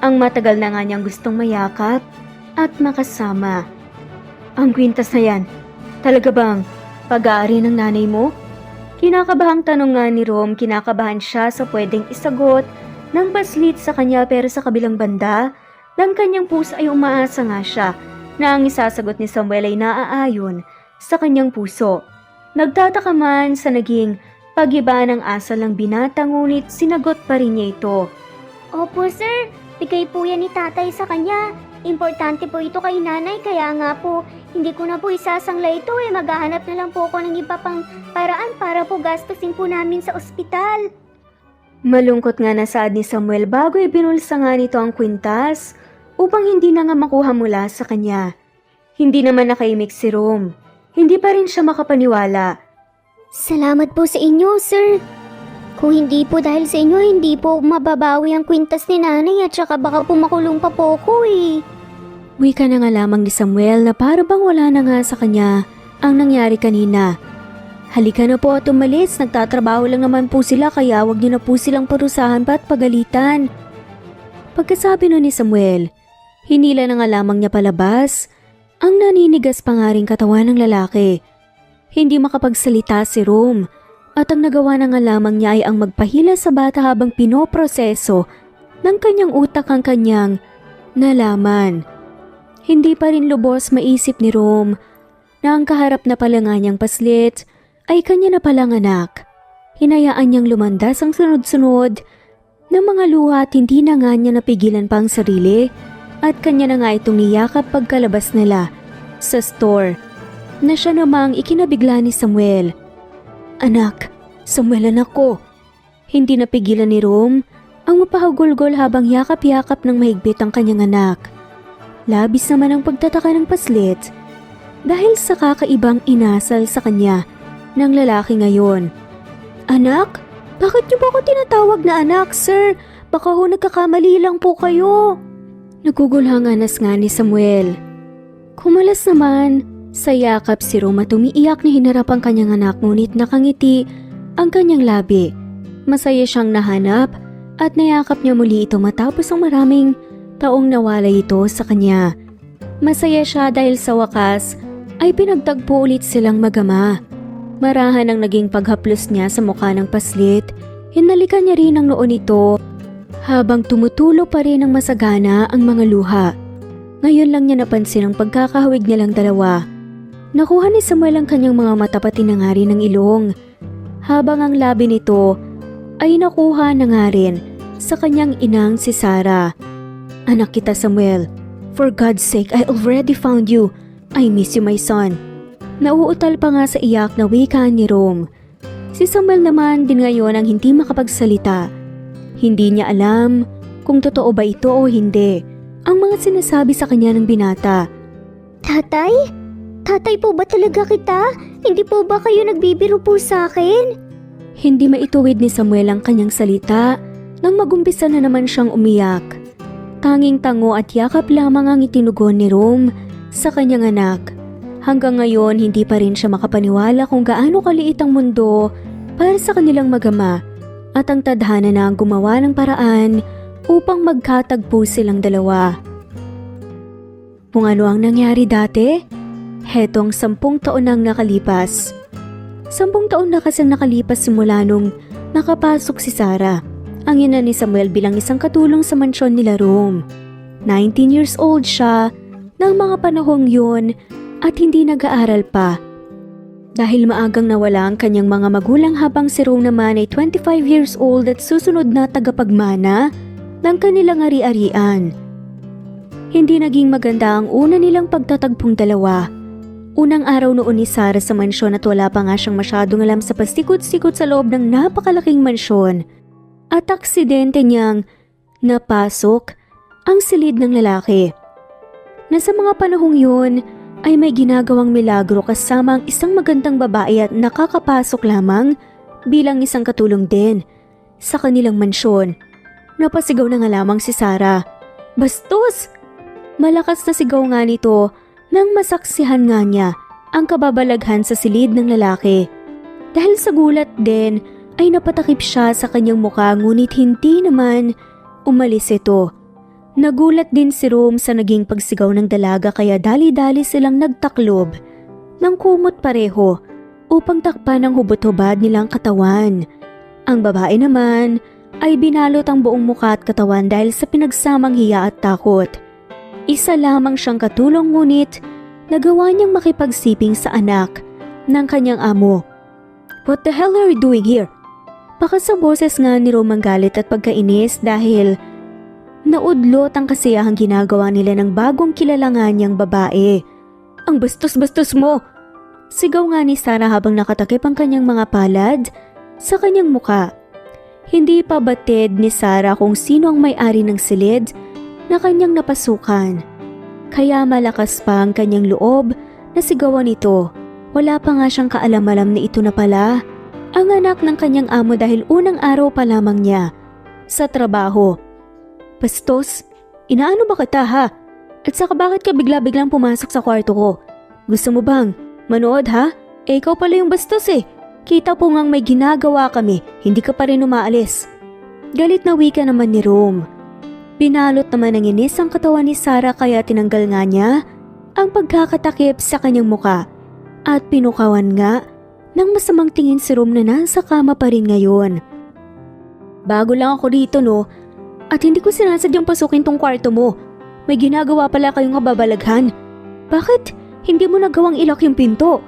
Ang matagal na nga niyang gustong mayakap at makasama. Ang kwintas na yan, talaga bang pag-aari ng nanay mo? Kinakabahang tanong nga ni Rome, kinakabahan siya sa pwedeng isagot ng paslit sa kanya pero sa kabilang banda ng kanyang puso ay umaasa nga siya na ang isasagot ni Samuel ay naaayon sa kanyang puso. Nagtataka man sa naging pag-iba ng asal ng binata ngunit sinagot pa rin niya ito. Opo sir, bigay po yan ni tatay sa kanya. Importante po ito kay nanay kaya nga po hindi ko na po isasangla ito maghahanap na lang po ako ng iba pang paraan para po gastusin po namin sa ospital. Malungkot nga nasaad ni Samuel bago ibinulsa nga nito ang kwintas upang hindi na nga makuha mula sa kanya. Hindi naman nakaimik si Rome. Hindi pa rin siya makapaniwala. Salamat po sa inyo sir. Kung hindi po dahil sa inyo, hindi po mababawi ang kwintas ni nanay at saka baka po makulong pa po ako Wika na nga lamang ni Samuel na para bang wala na nga sa kanya ang nangyari kanina. Halika na po at umalis, nagtatrabaho lang naman po sila kaya wag niyo na po silang parusahan pa at pagalitan. Pagkasabi nun ni Samuel, hinila na nga lamang niya palabas ang naninigas pa nga ring katawan ng lalaki. Hindi makapagsalita si Rome at ang nagawa na nga lamang niya ay ang magpahila sa bata habang pinoproseso ng kanyang utak ang kanyang nalaman. Hindi pa rin lubos maisip ni Rome na ang kaharap na pala nga niyang paslit ay kanya na palang anak. Hinayaan niyang lumandas ang sunod-sunod ng mga luha at hindi na nga niya napigilan pa ang sarili at kanya na nga itong niyakap pagkalabas nila sa store na siya namang ikinabigla ni Samuel. Anak, Samuel anak ko. Hindi napigilan ni Rome ang mapahagulgol habang yakap-yakap ng mahigpit ang kanyang anak. Labis naman ang pagtataka ng paslit dahil sa kakaibang inasal sa kanya ng lalaki ngayon. Anak, bakit niyo ba ako tinatawag na anak, sir? Baka ho nagkakamali lang po kayo. Nagugulhanganas nga ni Samuel. Kumalas naman sa yakap si Rome at umiiyak na hinarap ang kanyang anak ngunit nakangiti ang kanyang labi. Masaya siyang nahanap at nayakap niya muli ito matapos ang maraming taong nawala ito sa kanya. Masaya siya dahil sa wakas ay pinagtagpo ulit silang magama. Marahan ang naging paghaplos niya sa mukha ng paslit, hinalikan niya rin ang noo nito habang tumutulo pa rin ng masagana ang mga luha. Ngayon lang niya napansin ang pagkakahawig nilang dalawa. Nakuha ni Samuel ang kanyang mga mata pati na nga rin ng ilong, habang ang labi nito ay nakuha na nga rin sa kanyang inang si Sarah. Anak kita Samuel, for God's sake I already found you. I miss you my son. Nauutal pa nga sa iyak na wika ni Rome. Si Samuel naman din ngayon ang hindi makapagsalita. Hindi niya alam kung totoo ba ito o hindi ang mga sinasabi sa kanya ng binata. Tatay? Tatay po ba talaga kita? Hindi po ba kayo nagbibiro po sa akin? Hindi maituwid ni Samuel ang kanyang salita nang magumpisa na naman siyang umiyak. Tanging tango at yakap lamang ang itinugon ni Rome sa kanyang anak. Hanggang ngayon hindi pa rin siya makapaniwala kung gaano kaliit ang mundo para sa kanilang magama at ang tadhana na ang gumawa ng paraan upang magkatagpo silang dalawa. Kung ano ang nangyari dati, hetong 10 taon nang nakalipas. 10 taon na kasing nakalipas simula nung nakapasok si Sarah, ang ina ni Samuel bilang isang katulong sa mansyon nila Rome. 19 years old siya ng mga panahong yun at hindi nag-aaral pa. Dahil maagang nawala ang kanyang mga magulang habang si Rome naman ay 25 years old at susunod na tagapagmana ng kanilang ari-arian. Hindi naging maganda ang una nilang pagtatagpong dalawa. Unang araw noon ni Sarah sa mansyon at wala pa nga siyang masyadong alam sa pasikot-sikot sa loob ng napakalaking mansyon. At aksidente niyang napasok ang silid ng lalaki. Na sa mga panahong yun ay may ginagawang milagro kasama ang isang magandang babae at nakakapasok lamang bilang isang katulong din sa kanilang mansyon. Napasigaw na nga lamang si Sarah. "Bastos!" Malakas na sigaw nga nito nang masaksihan nga niya ang kababalaghan sa silid ng lalaki. Dahil sa gulat din ay napatakip siya sa kanyang mukha ngunit hindi naman umalis ito. Nagulat din si Rome sa naging pagsigaw ng dalaga kaya dali-dali silang nagtaklob ng kumot pareho upang takpan ang hubot-hubad nilang katawan. Ang babae naman ay binalot ang buong mukha at katawan dahil sa pinagsamang hiya at takot. Isa lamang siyang katulong ngunit nagawa niyang makipagsiping sa anak ng kanyang amo. "What the hell are you doing here?" Baka sa boses nga ni Rome ang galit at pagkainis dahil naudlot ang kasiyahang ginagawa nila ng bagong kilalangan niyang babae. "Ang bastos-bastos mo!" Sigaw nga ni Sarah habang nakatakip ang kanyang mga palad sa kanyang muka. Hindi pa batid ni Sarah kung sino ang may-ari ng silid na kanyang napasukan. Kaya malakas pa ang kanyang loob na sigawan ito. Wala pa nga siyang kaalam-alam na ito na pala ang anak ng kanyang amo dahil unang araw pa lamang niya sa trabaho. "Bastos, inaano ba kita ha? At saka bakit ka bigla-biglang pumasok sa kwarto ko? Gusto mo bang manood ha? Ikaw pala yung bastos eh. Kita po ngang may ginagawa kami, hindi ka pa rin umaalis." Galit na wika naman ni Rome. Binalot naman ng inis ang katawan ni Sarah kaya tinanggal nga niya ang pagkakatakip sa kanyang muka at pinukawan nga ng masamang tingin si Rome na nasa kama pa rin ngayon. "Bago lang ako dito no, at hindi ko sinasadyang pasukin tong kwarto mo. May ginagawa pala kayong kababalaghan. Bakit hindi mo nagawang ilak yung pinto?"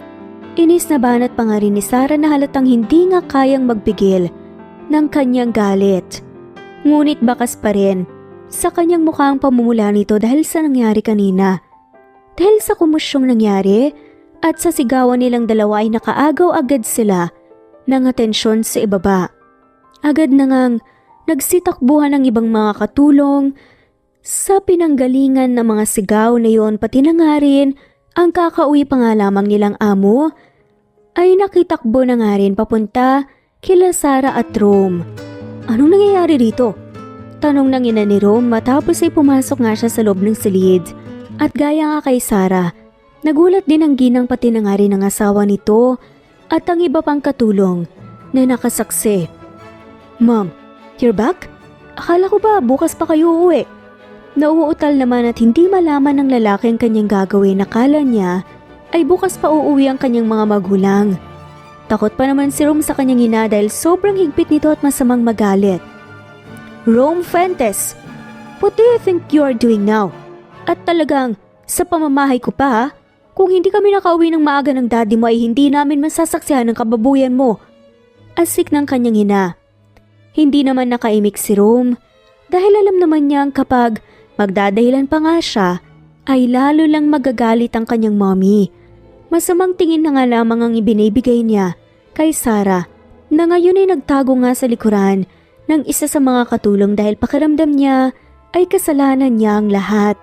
Inis na banat pa nga rin ni Sarah na halatang hindi nga kayang magbigil ng kanyang galit. Ngunit bakas pa rin sa kanyang mukha ang pamumula nito dahil sa nangyari kanina. Dahil sa kumusyong nangyari at sa sigawan nilang dalawa ay nakaagaw agad sila ng atensyon sa ibaba. Agad na ngang nagsitakbuhan ng ibang mga katulong sa pinanggalingan ng mga sigaw na yon, pati na nga rin ang kakauwi pa nga lamang nilang amo ay nakitakbo na nga rin papunta kila Sarah at Rome. "Anong nangyayari rito?" Tanong ng ina ni Rome matapos ay pumasok nga siya sa loob ng silid. At gaya nga kay Sarah, nagulat din ang ginang pati na nga rin ang asawa nito at ang iba pang katulong na nakasaksi. "Mom, you're back? Akala ko ba bukas pa kayo uuwi?" Nauutal naman at hindi malaman ng lalaki ang kanyang gagawin. Nakala niya ay bukas pa uuwi ang kanyang mga magulang. Takot pa naman si Rome sa kanyang ina dahil sobrang higpit nito at masamang magalit. "Rome Fuentes, what do you think you are doing now? At talagang sa pamamahay ko pa ha? Kung hindi kami nakauwi ng maaga ng daddy mo ay hindi namin masasaksihan ang kababuyan mo." Asik ng kanyang ina. Hindi naman nakaimik si Rome dahil alam naman niyang kapag magdadahilan pa nga siya ay lalo lang magagalit ang kanyang mommy. Masamang tingin na nga lamang ang ibinibigay niya kay Sarah na ngayon ay nagtago nga sa likuran ng isa sa mga katulong dahil pakiramdam niya ay kasalanan niya ang lahat.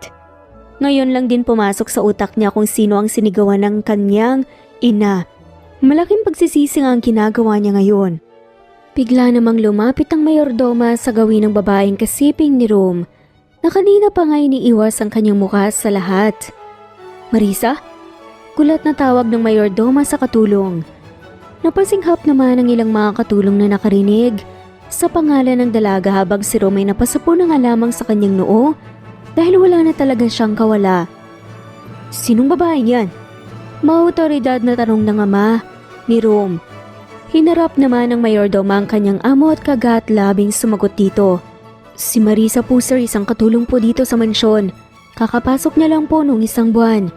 Ngayon lang din pumasok sa utak niya kung sino ang sinigawan ng kanyang ina. Malaking pagsisisi nga ang ginagawa niya ngayon. Bigla namang lumapit ang mayordoma sa gawin ng babaeng kasiping ni Rome na kanina pa nga iniiwas ang kanyang mukha sa lahat. "Marisa?" Gulat na tawag ng mayordoma sa katulong. Napasinghap naman ang ilang mga katulong na nakarinig sa pangalan ng dalaga habang si Rome ay napasapo na nga lamang sa kanyang noo dahil wala na talaga siyang kawala. "Sinong babae yan?" Maautoridad na tanong ng ama ni Rome. Hinarap naman ng mayordoma ang kanyang amo at kagat labing sumagot dito. "Si Marisa po sir, isang katulong po dito sa mansyon. Kakapasok niya lang po nung isang buwan."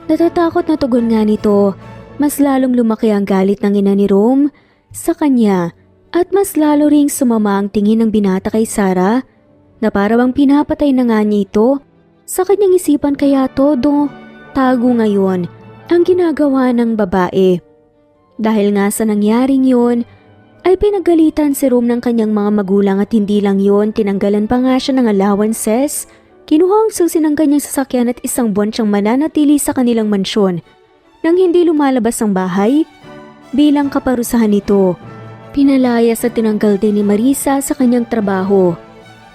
Natatakot na tugon nga nito. Mas lalong lumaki ang galit ng ina ni Rome sa kanya at mas lalo ring sumama ang tingin ng binata kay Sarah na parang pinapatay na nga niya ito Sa kanyang isipan kaya todo tago ngayon ang ginagawa ng babae. Dahil nga sa nangyaring yun, ay pinagalitan si Rome ng kanyang mga magulang at hindi lang yun, tinanggalan pa nga siya ng allowances. Kinuha ang susi ng kanyang sasakyan at isang buwan siyang mananatili sa kanilang mansyon. Nang hindi lumalabas ang bahay, bilang kaparusahan nito, pinalayas at tinanggal din ni Marisa sa kanyang trabaho.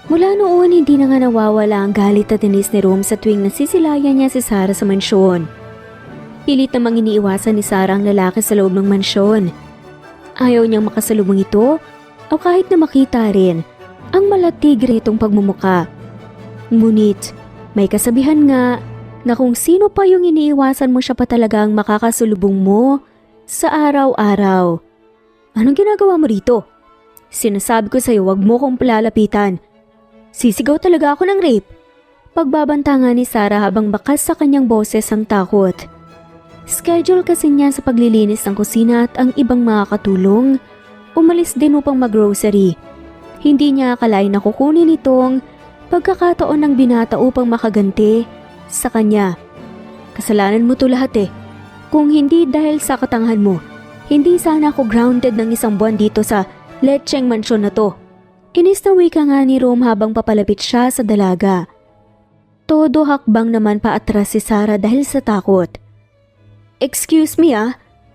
Mula noon, hindi na nga nawawala ang galit at inis ni Rome sa tuwing nasisilayan niya si Sarah sa mansyon. Pilit namang iniiwasan ni Sarah ang lalaki sa loob ng mansyon. Ayaw niyang makasalubong ito o kahit na makita rin ang malatigre itong pagmumuka. Ngunit may kasabihan nga na kung sino pa yung iniiwasan mo, siya pa talaga ang makakasalubong mo sa araw-araw. Anong ginagawa mo rito? Sinasabi ko sa'yo, wag mo kong palalapitan. Sisigaw talaga ako ng rape. Pagbabanta nga ni Sarah habang bakas sa kanyang boses ang takot. Schedule kasi niya sa paglilinis ng kusina at ang ibang mga katulong. Umalis din upang mag-grocery. Hindi niya akalain na kukunin itong pagkakataon ng binata upang makaganti sa kanya. Kasalanan mo to lahat eh. Kung hindi dahil sa katangahan mo, hindi sana ako grounded ng isang buwan dito sa lecheng mansyon na to. Inis na wika nga ni Rome habang papalapit siya sa dalaga. Todo hakbang naman paatras si Sarah dahil sa takot. Excuse me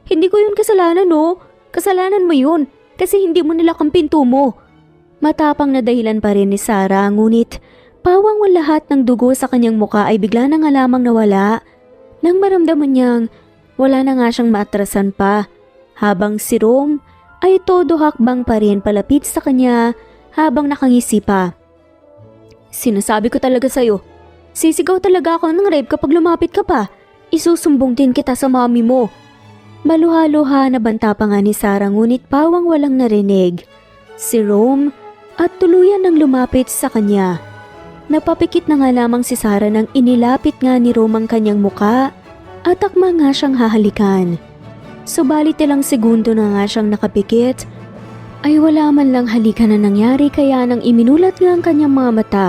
hindi ko yun kasalanan no. Kasalanan mo yun kasi hindi mo nilak ang pinto mo. Matapang na dahilan pa rin ni Sarah, ngunit pawang lahat ng dugo sa kanyang muka ay bigla na nga lamang nawala nang maramdaman niyang wala na nga siyang maatrasan pa, habang si Rome ay todo hakbang pa rin palapit sa kanya habang nakangisi pa. Sinasabi ko talaga sa'yo, sisigaw talaga ako ng rape kapag lumapit ka pa. Isusumbong din kita sa mami mo. Maluha-luha na banta pa nga ni Sarah, ngunit pawang walang narinig si Rome at tuluyan nang lumapit sa kanya. Napapikit na nga lamang si Sarah nang inilapit nga ni Rome ang kanyang muka at akma nga siyang hahalikan. Subalit ilang segundo na nga siyang nakapikit ay wala man lang halikan na nangyari, kaya nang iminulat nga ang kanyang mga mata,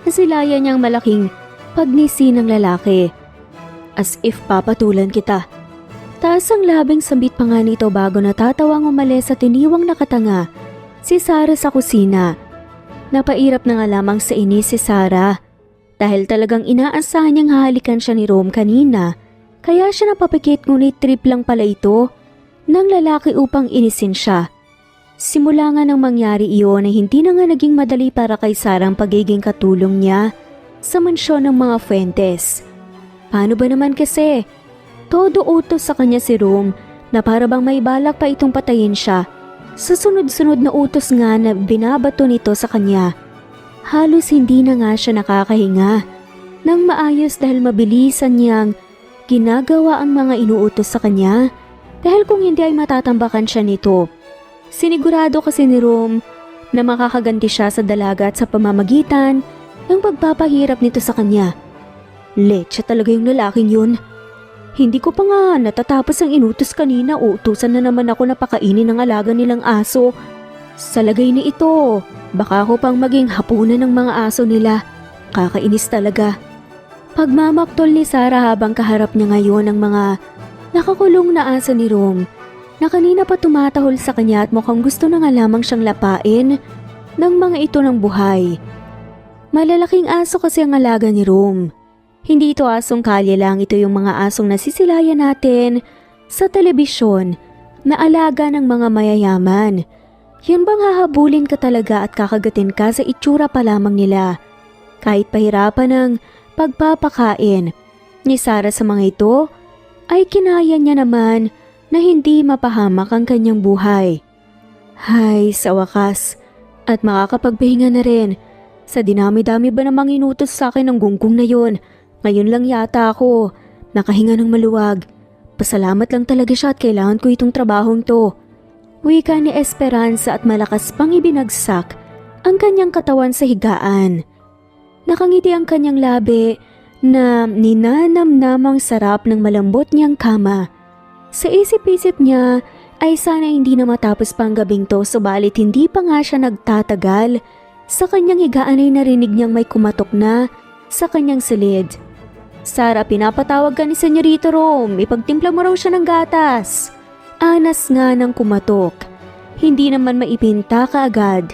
nasilayan niyang malaking pagnisi ng lalaki. As if papatulan kita. Taas ang labing sambit pa nga nito bago natatawang umalis at tiniwang nakatanga si Sarah sa kusina. Napairap na nga lamang sa inis si Sarah dahil talagang inaasahan niyang hahalikan siya ni Rome kanina, kaya siya napapikit, ngunit trip lang pala ito ng lalaki upang inisin siya. Simula nga nang mangyari iyon ay hindi na nga naging madali para kay Sarah ang pagiging katulong niya sa mansyon ng mga Fuentes. Paano ba naman kasi? Todo utos sa kanya si Rome na para bang may balak pa itong patayin siya. Sa sunod-sunod na utos nga na binabato nito sa kanya, halos hindi na nga siya nakakahinga nang maayos dahil mabilisan niyang ginagawa ang mga inuutos sa kanya, dahil kung hindi ay matatambakan siya nito. Sinigurado kasi ni Rome na makakaganti siya sa dalaga at sa pamamagitan ng pagpapahirap nito sa kanya. Leche talaga yung lalaking yun. Hindi ko pa nga natatapos ang inutos kanina, utusan na naman ako na pakainin ng alaga nilang aso. Sa lagay ni ito, baka ako pang maging hapunan ng mga aso nila. Kakainis talaga. Pagmamaktol ni Sarah habang kaharap niya ngayon ang mga nakakulong na aso ni Rome, na kanina pa tumatahol sa kanya at mukhang gusto na nga lamang siyang lapain ng mga ito ng buhay. Malalaking aso kasi ang alaga ni Rome. Hindi ito asong kalye lang, ito yung mga asong nasisilayan natin sa telebisyon na alaga ng mga mayayaman. Yan bang hahabulin ka talaga at kakagatin ka sa itsura pa lamang nila? Kahit pahirapan ng pagpapakain ni Sarah sa mga ito, ay kinaya niya naman na hindi mapahamak ang kanyang buhay. Hay, sa wakas, at makakapagpahinga na rin. Sa dinami-dami ba namang inutos sa akin ng gunggong na yon? Ngayon lang yata ako nakahinga ng maluwag. Pasalamat lang talaga siya at kailangan ko itong trabahong to. Wika ni Esperanza at malakas pang ibinagsak ang kanyang katawan sa higaan. Nakangiti ang kanyang labi na ninanamnamang sarap ng malambot niyang kama. Sa isip-isip niya ay sana hindi na matapos pa ang gabing to, subalit hindi pa nga siya nagtatagal. Sa kanyang higaan ay narinig niyang may kumatok na sa kanyang silid. Sarah, pinapatawag ka ni Senyorito Rome, ipagtimpla mo raw siya ng gatas. Anas nga ng kumatok. Hindi naman maipinta kaagad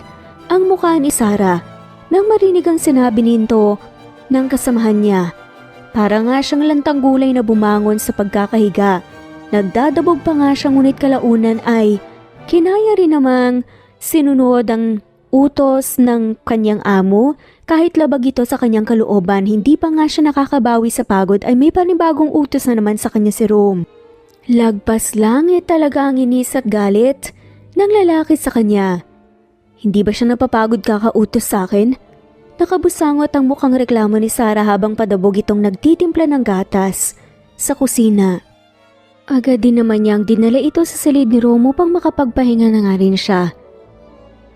ang mukha ni Sarah nang marinig ang sinabi nito ng kasamahan niya. Para nga siyang lantang gulay na bumangon sa pagkakahiga. Nagdadabog pa nga siya ngunit kalaunan ay kinaya rin namang sinunod ang utos ng kanyang amo. Kahit labag ito sa kanyang kalooban, hindi pa nga siya nakakabawi sa pagod ay may panibagong utos na naman sa kanya si Rome. Lagpas langit talaga ang inis at galit ng lalaki sa kanya. Hindi ba siya napapagod kakautos sa akin? Nakabusangot ang mukhang reklamo ni Sarah habang padabog itong nagtitimpla ng gatas sa kusina. Agad din naman niyang dinala ito sa silid ni Rome upang makapagpahinga na nga rin siya.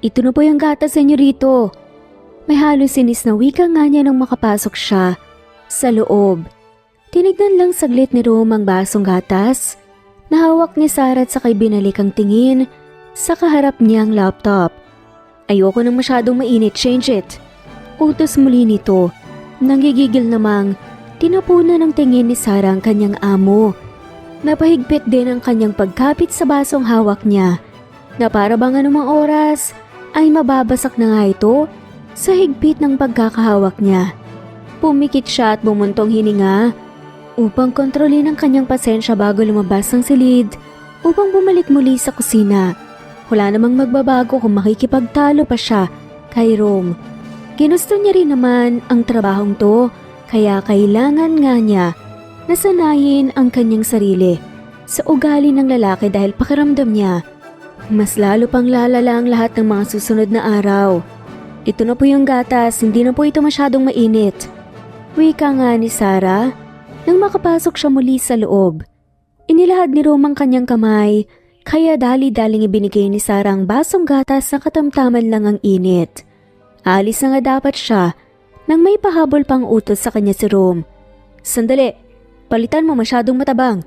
Ito na po yung gatas, senyorito. May halos sinis na wika nga niya nang makapasok siya sa loob. Tinignan lang saglit ni Rome ang basong gatas. Nahawak ni Sarah at sakay binalik ang tingin sa kaharap niyang laptop. Ayoko nang masyadong mainit, change it. Utos muli nito. Nanggigigil namang tinapunan ng tingin ni Sarah ang kanyang amo. Napahigpit din ang kanyang pagkapit sa basong hawak niya na para bang anumang oras ay mababasak na nga ito sa higpit ng pagkakahawak niya. Pumikit siya at bumuntong hininga upang kontrolin ang kanyang pasensya bago lumabas ng silid upang bumalik muli sa kusina. Wala namang magbabago kung makikipagtalo pa siya kay Rome. Ginusto niya rin naman ang trabahong to kaya kailangan nga niya nasanayin ang kanyang sarili sa ugali ng lalaki dahil pakiramdam niya mas lalo pang lalala ang lahat ng mga susunod na araw. Ito na po yung gatas, hindi na po ito masyadong mainit. Wika nga ni Sarah nang makapasok siya muli sa loob. Inilahad ni Rome ang kanyang kamay kaya dali-daling ibinigay ni Sarah ang basong gatas na katamtaman lang ang init. Alis na nga dapat siya nang may pahabol pang utos sa kanya si Rome. Sandali, palitan mo, masyadong matabang.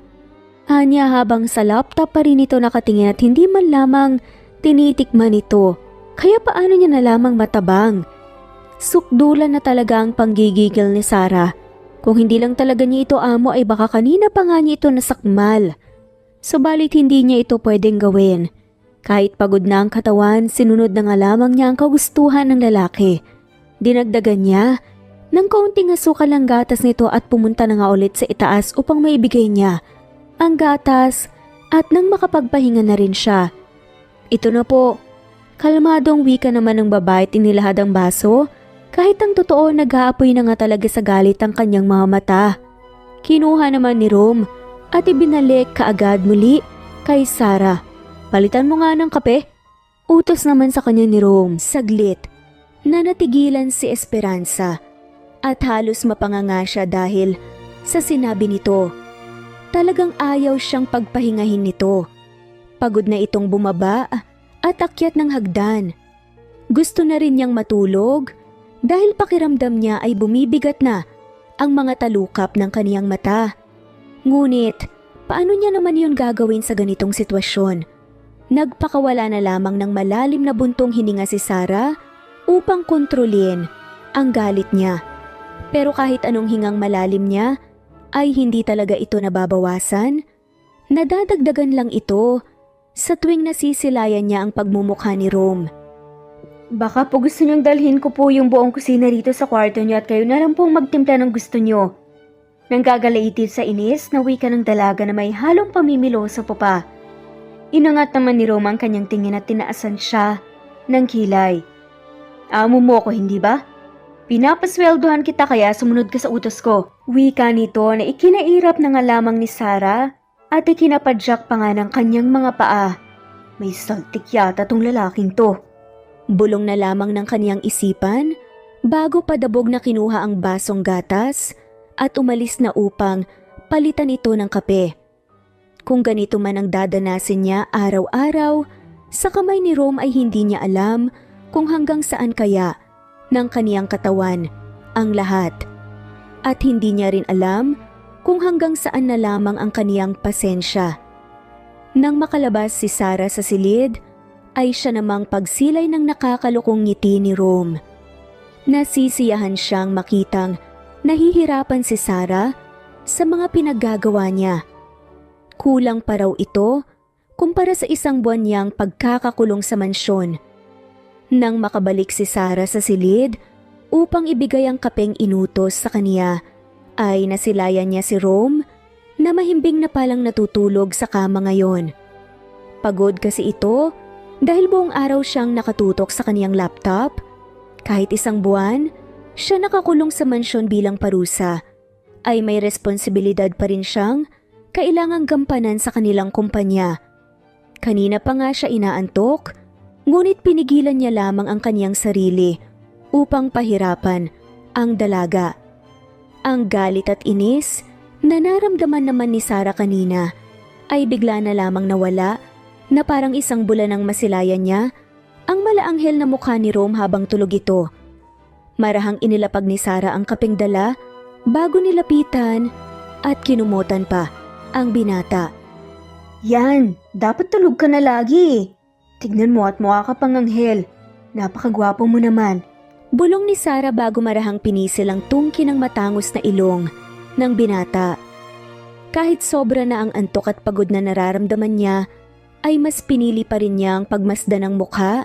Anya habang sa laptop pa rin ito nakatingin at hindi man lamang tinitikman ito. Kaya paano niya nalamang matabang? Sukdulan na talaga ang panggigigil ni Sarah. Kung hindi lang talaga niya ito amo ay baka kanina pa nga niya ito nasakmal. Subalit hindi niya ito pwedeng gawin. Kahit pagod na ang katawan, sinunod na nga lamang niya ang kagustuhan ng lalaki. Dinagdagan niya ng kaunting asukal ang gatas nito at pumunta na nga ulit sa itaas upang maibigay niya ang gatas at nang makapagpahinga na rin siya. Ito na po. Kalmadong wika naman ng babae at inilahad ang baso. Kahit ang totoo nag-aapoy na nga talaga sa galit ang kanyang mga mata. Kinuha naman ni Rome at ibinalik kaagad muli kay Sarah. Palitan mo nga ng kape. Utos naman sa kanya ni Rome. Saglit na natigilan si Esperanza at halos mapanganga siya dahil sa sinabi nito. Talagang ayaw siyang pagpahingahin nito. Pagod na itong bumaba at akyat ng hagdan. Gusto na rin niyang matulog dahil pakiramdam niya ay bumibigat na ang mga talukap ng kaniyang mata. Ngunit, paano niya naman yun gagawin sa ganitong sitwasyon? Nagpakawala na lamang ng malalim na buntong hininga si Sarah upang kontrolin ang galit niya. Pero kahit anong hingang malalim niya, ay hindi talaga ito nababawasan. Nadadagdagan lang ito sa tuwing nasisilayan niya ang pagmumukha ni Rome. Baka po gusto niyong dalhin ko po yung buong kusina rito sa kwarto niyo at kayo na lang pong magtimpla ng gusto niyo. Nang gagalaitin sa inis na wika ng dalaga na may halong pamimiloso pa. Inangat naman ni Rome ang kanyang tingin at tinaasan siya ng kilay. Amo mo ko, hindi ba? Pinapasweldohan kita kaya sumunod ka sa utos ko. Wika nito na ikinairap na nga lamang ni Sarah at ikinapadyak pa nga ng kanyang mga paa. May saltik yata tong lalaking to. Bulong na lamang ng kaniyang isipan bago padabog na kinuha ang basong gatas at umalis na upang palitan ito ng kape. Kung ganito man ang dadanasin niya araw-araw, sa kamay ni Rome ay hindi niya alam kung hanggang saan kaya ng kaniyang katawan ang lahat. At hindi niya rin alam kung hanggang saan na lamang ang kaniyang pasensya. Nang makalabas si Sarah sa silid, ay siya namang pagsilay ng nakakalukong ngiti ni Rome. Nasisiyahan siyang makitang nahihirapan si Sarah sa mga pinaggagawa niya. Kulang pa raw ito kumpara sa isang buwan niyang pagkakakulong sa mansyon. Nang makabalik si Sarah sa silid upang ibigay ang kapeng inutos sa kaniya, ay nasilayan niya si Rome na mahimbing na palang natutulog sa kama ngayon. Pagod kasi ito dahil buong araw siyang nakatutok sa kaniyang laptop. Kahit isang buwan, siya nakakulong sa mansyon bilang parusa, ay may responsibilidad pa rin siyang kailangang gampanan sa kanilang kumpanya. Kanina pa nga siya inaantok, ngunit pinigilan niya lamang ang kaniyang sarili upang pahirapan ang dalaga. Ang galit at inis na naramdaman naman ni Sarah kanina ay bigla na lamang nawala na parang isang bulan ang masilayan niya ang malaanghel na mukha ni Rome habang tulog ito. Marahang inilapag ni Sarah ang kapeng dala bago nilapitan at kinumutan pa ang binata. Yan, dapat tulog ka na lagi. Tignan mo at mukha ka pang anghel. Napakagwapo mo naman. Bulong ni Sarah bago marahang pinisil ang tungki ng matangos na ilong ng binata. Kahit sobra na ang antok at pagod na nararamdaman niya, ay mas pinili pa rin niya ang pagmasdan ng mukha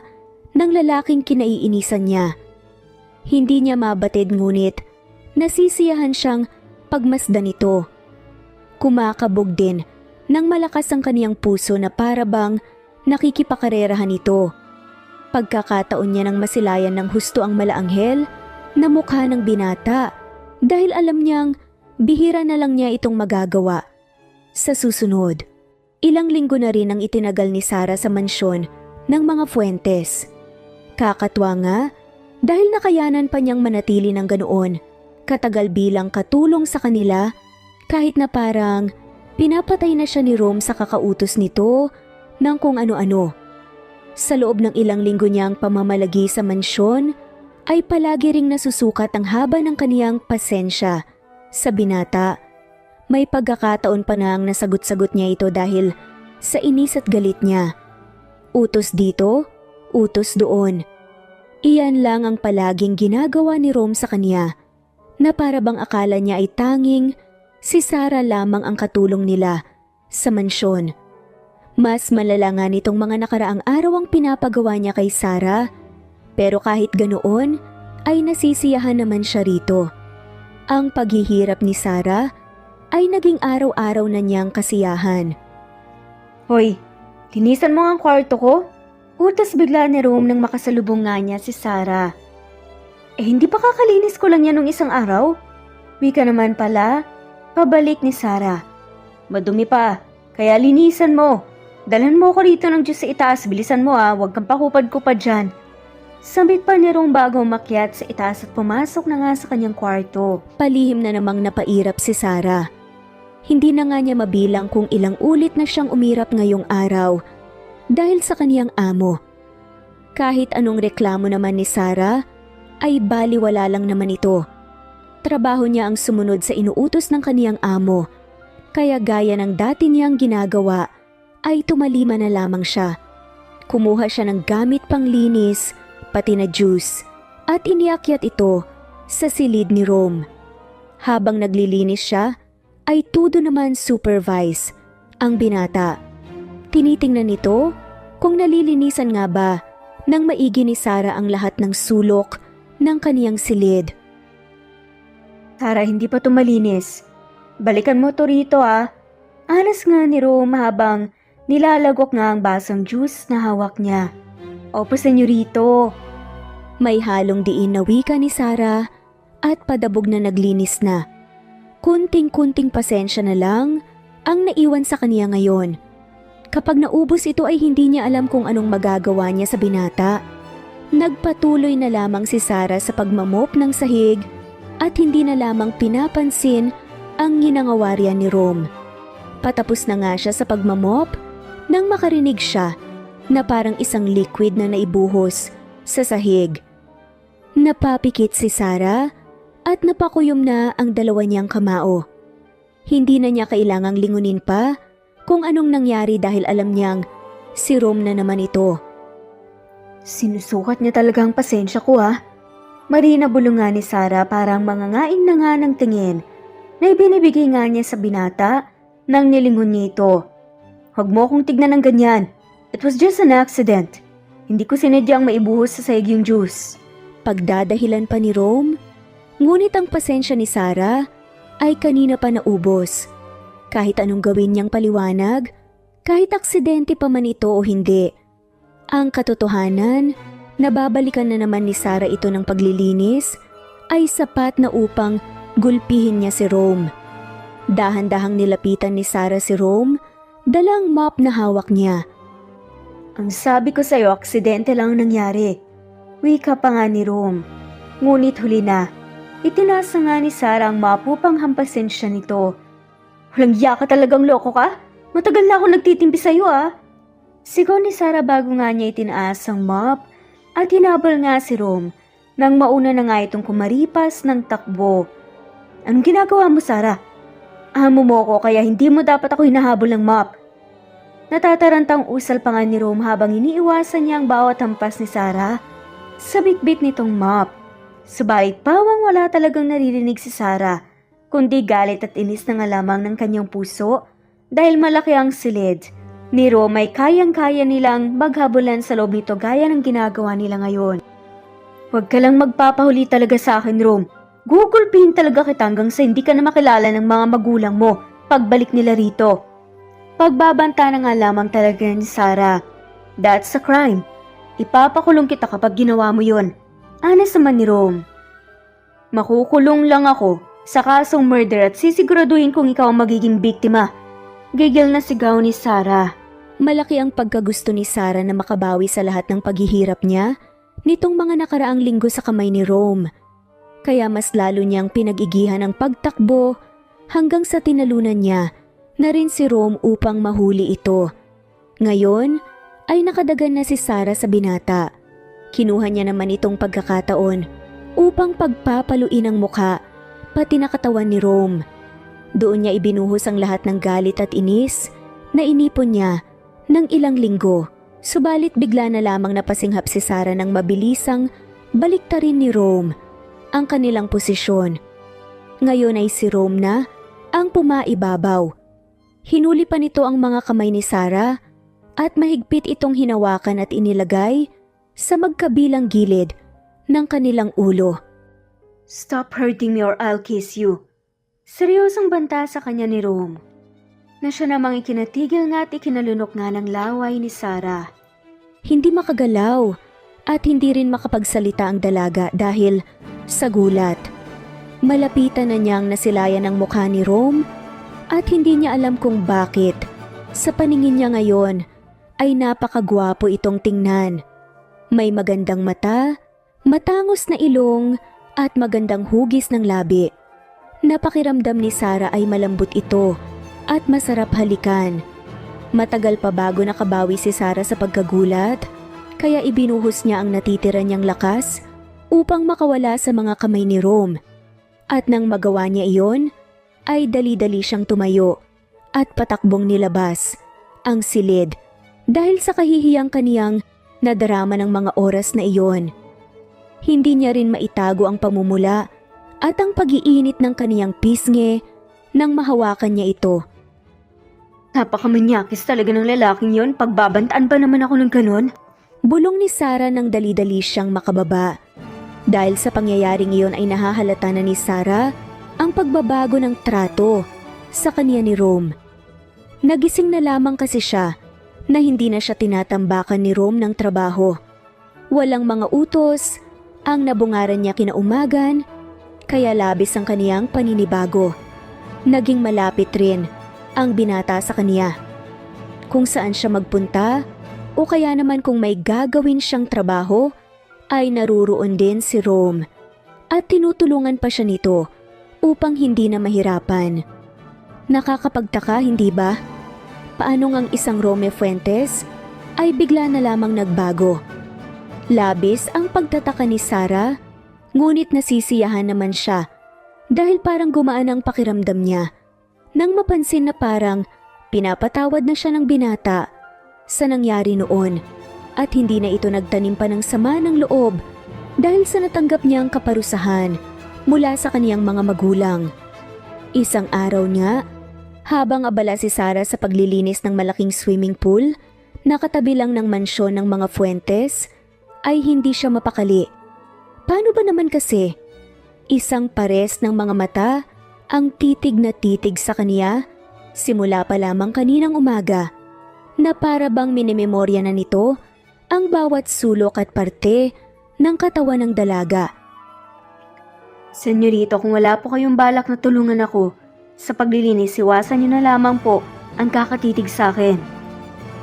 ng lalaking kinaiinisan niya. Hindi niya mabatid ngunit nasisiyahan siyang pagmasdan ito. Kumakabog din ng malakas ang kaniyang puso na para bang nakikipakarerahan ito. Pagkakataon niya nang masilayan ng husto ang malaanghel na mukha ng binata dahil alam niyang bihira na lang niya itong magagawa. Sa susunod, ilang linggo na rin ang itinagal ni Sarah sa mansyon ng mga Fuentes. Kakatwa nga dahil nakayanan pa niyang manatili ng ganoon katagal bilang katulong sa kanila kahit na parang pinapatay na siya ni Rome sa kakautos nito ng kung ano-ano. Sa loob ng ilang linggo niyang pamamalagi sa mansyon, ay palagi ring nasusukat ang haba ng kaniyang pasensya sa binata. May pagkakataon pa nang nasagot-sagot niya ito dahil sa inis at galit niya. Utos dito, utos doon. Iyan lang ang palaging ginagawa ni Rome sa kaniya, na para bang akala niya ay tanging si Sarah lamang ang katulong nila sa mansyon. Mas malala nga nitong mga nakaraang araw ang pinapagawa niya kay Sarah, pero kahit ganoon ay nasisiyahan naman siya rito. Ang paghihirap ni Sarah ay naging araw-araw na niyang kasiyahan. Hoy, linisan mo ang kwarto ko? Utos bigla ni Rome nang makasalubong nga niya si Sarah. Hindi pa kakalinis ko lang yan nung isang araw? Wika naman pala, pabalik ni Sarah. Madumi pa, kaya linisan mo. Dalhan mo ko rito ng Diyos sa itaas, bilisan mo huwag kang pakupad-kupad dyan. Sambit pa ni Rome bago umakyat sa itaas at pumasok na nga sa kanyang kwarto. Palihim na namang napairap si Sarah. Hindi na nga niya mabilang kung ilang ulit na siyang umirap ngayong araw dahil sa kaniyang amo. Kahit anong reklamo naman ni Sarah, ay baliwala lang naman ito. Trabaho niya ang sumunod sa inuutos ng kaniyang amo, kaya gaya ng dati niyang ginagawa, ay tumalima na lamang siya. Kumuha siya ng gamit panglinis, pati na juice, at iniakyat ito sa silid ni Rome. Habang naglilinis siya, ay tudo naman supervise ang binata. Tinitingnan nito kung nalilinisan nga ba nang maigi ni Sarah ang lahat ng sulok ng kaniyang silid. Sarah, hindi pa tumalinis. Balikan mo to rito Anas nga ni Rome habang nilalagok nga ang basong juice na hawak niya. Opo, senyorito. May halong diin na wika ni Sarah at padabog na naglinis na. Kunting-kunting pasensya na lang ang naiwan sa kaniya ngayon. Kapag naubos ito ay hindi niya alam kung anong magagawa niya sa binata. Nagpatuloy na lamang si Sarah sa pagmamop ng sahig at hindi na lamang pinapansin ang ginangawarya ni Rome. Patapos na nga siya sa pagmamop nang makarinig siya na parang isang liquid na naibuhos sa sahig. Napapikit si Sarah at napakuyom na ang dalawa niyang kamao. Hindi na niya kailangang lingunin pa kung anong nangyari dahil alam niyang si Rome na naman ito. Sinusukat niya talaga ang pasensya ko Marina bulungan ni Sarah parang mangangain na nga ng tingin na ibinibigay nga niya sa binata nang nilingon niya ito. Huwag mo akong tignan ng ganyan. It was just an accident. Hindi ko sinadyang maibuhos sa sahig yung juice. Pagdadahilan pa ni Rome, ngunit ang pasensya ni Sarah ay kanina pa naubos. Kahit anong gawin niyang paliwanag, kahit aksidente pa man ito o hindi. Ang katotohanan, nababalikan na naman ni Sarah ito ng paglilinis, ay sapat na upang gulpihin niya si Rome. Dahan-dahang nilapitan ni Sarah si Rome, dalang mop na hawak niya. Ang sabi ko sa'yo, aksidente lang nangyari. Wika pa nga ni Rome. Ngunit huli na, itinasa nga ni Sarah ang mop upang hampasin siya nito. Walang iya ka, talagang loko ka? Matagal na ako nagtitimpi sa'yo Sigaw ni Sarah bago nga niya itinaas ang mop at hinabol nga si Rome nang mauna na nga itong kumaripas ng takbo. Anong ginagawa mo, Sarah? Amo mo ko kaya hindi mo dapat ako hinahabol ng mop. Natatarantang usal pa nga ni Rome habang iniiwasan niya ang bawat hampas ni Sarah sa bitbit nitong mop. Subalit pawang wala talagang naririnig si Sarah, kundi galit at inis na nga lamang ng kanyang puso dahil malaki ang silid ni Rome ay kayang-kaya nilang maghabulan sa loob nito gaya ng ginagawa nila ngayon. Huwag ka lang magpapahuli talaga sa akin, Rome. Gugulpihin talaga kita hanggang sa hindi ka na makilala ng mga magulang mo pagbalik nila rito. Pagbabanta na nga lamang talaga ni Sarah. That's a crime. Ipapakulong kita kapag ginawa mo yon. Anas naman ni Rome. Makukulong lang ako sa kasong murder at sisiguraduhin kung ikaw ang magiging biktima. Gigil na sigaw ni Sarah. Malaki ang pagkagusto ni Sarah na makabawi sa lahat ng paghihirap niya nitong mga nakaraang linggo sa kamay ni Rome. Kaya mas lalo niyang pinag-igihan ang pagtakbo hanggang sa tinalunan niya na rin si Rome upang mahuli ito. Ngayon ay nakadagan na si Sarah sa binata. Kinuha niya naman itong pagkakataon upang pagpapaluin ang mukha pati na katawan ni Rome. Doon niya ibinuhos ang lahat ng galit at inis na inipon niya ng ilang linggo. Subalit bigla na lamang napasinghap si Sarah ng mabilisang baliktarin ni Rome ang kanilang posisyon. Ngayon ay si Rome na ang pumaibabaw. Hinuli pa nito ang mga kamay ni Sarah at mahigpit itong hinawakan at inilagay sa magkabilang gilid ng kanilang ulo. Stop hurting me or I'll kiss you. Seryosong banta sa kanya ni Rome, na siya namang ikinatigil nga at ikinalunok nga ng laway ni Sarah. Hindi makagalaw at hindi rin makapagsalita ang dalaga dahil sa gulat. Malapitan na niyang nasilayan ang mukha ni Rome at hindi niya alam kung bakit. Sa paningin niya ngayon ay napakagwapo itong tingnan. May magandang mata, matangos na ilong at magandang hugis ng labi. Napakiramdam ni Sarah ay malambot ito at masarap halikan. Matagal pa bago nakabawi si Sarah sa pagkagulat, kaya ibinuhos niya ang natitira niyang lakas upang makawala sa mga kamay ni Rome. At nang magawa niya iyon, ay dali-dali siyang tumayo at patakbong nilabas ang silid dahil sa kahihiyang kaniyang nadarama ng mga oras na iyon. Hindi niya rin maitago ang pamumula at ang pag-iinit ng kaniyang pisngi nang mahawakan niya ito. Napakamanyakis talaga ng lalaking yon, pagbabantaan pa naman ako ng ganon. Bulong ni Sarah nang dali-dali siyang makababa. Dahil sa pangyayaring iyon ay nahahalata na ni Sarah ang pagbabago ng trato sa kanya ni Rome. Nagising na lamang kasi siya na hindi na siya tinatambakan ni Rome ng trabaho. Walang mga utos ang nabungaran niya kinaumagan, kaya labis ang kaniyang paninibago. Naging malapit rin ang binata sa kaniya. Kung saan siya magpunta o kaya naman kung may gagawin siyang trabaho, ay naruroon din si Rome at tinutulungan pa siya nito upang hindi na mahirapan. Nakakapagtaka, hindi ba? Paano ngang isang Rome Fuentes ay bigla na lamang nagbago? Labis ang pagtataka ni Sarah, ngunit nasisiyahan naman siya dahil parang gumaan ang pakiramdam niya nang mapansin na parang pinapatawad na siya ng binata sa nangyari noon at hindi na ito nagtanim pa ng sama ng loob dahil sa natanggap niyang kaparusahan mula sa kaniyang mga magulang. Isang araw nga, habang abala si Sarah sa paglilinis ng malaking swimming pool na katabi lang ng mansyon ng mga Fuentes, ay hindi siya mapakali. Paano ba naman kasi? Isang pares ng mga mata ang titig na titig sa kaniya simula pa lamang kaninang umaga, na para bang minimemorya na nito ang bawat sulok at parte ng katawan ng dalaga. Senyorito, kung wala po kayong balak na tulungan ako sa paglilinis, iwasan niyo na lamang po ang kakatitig sa akin.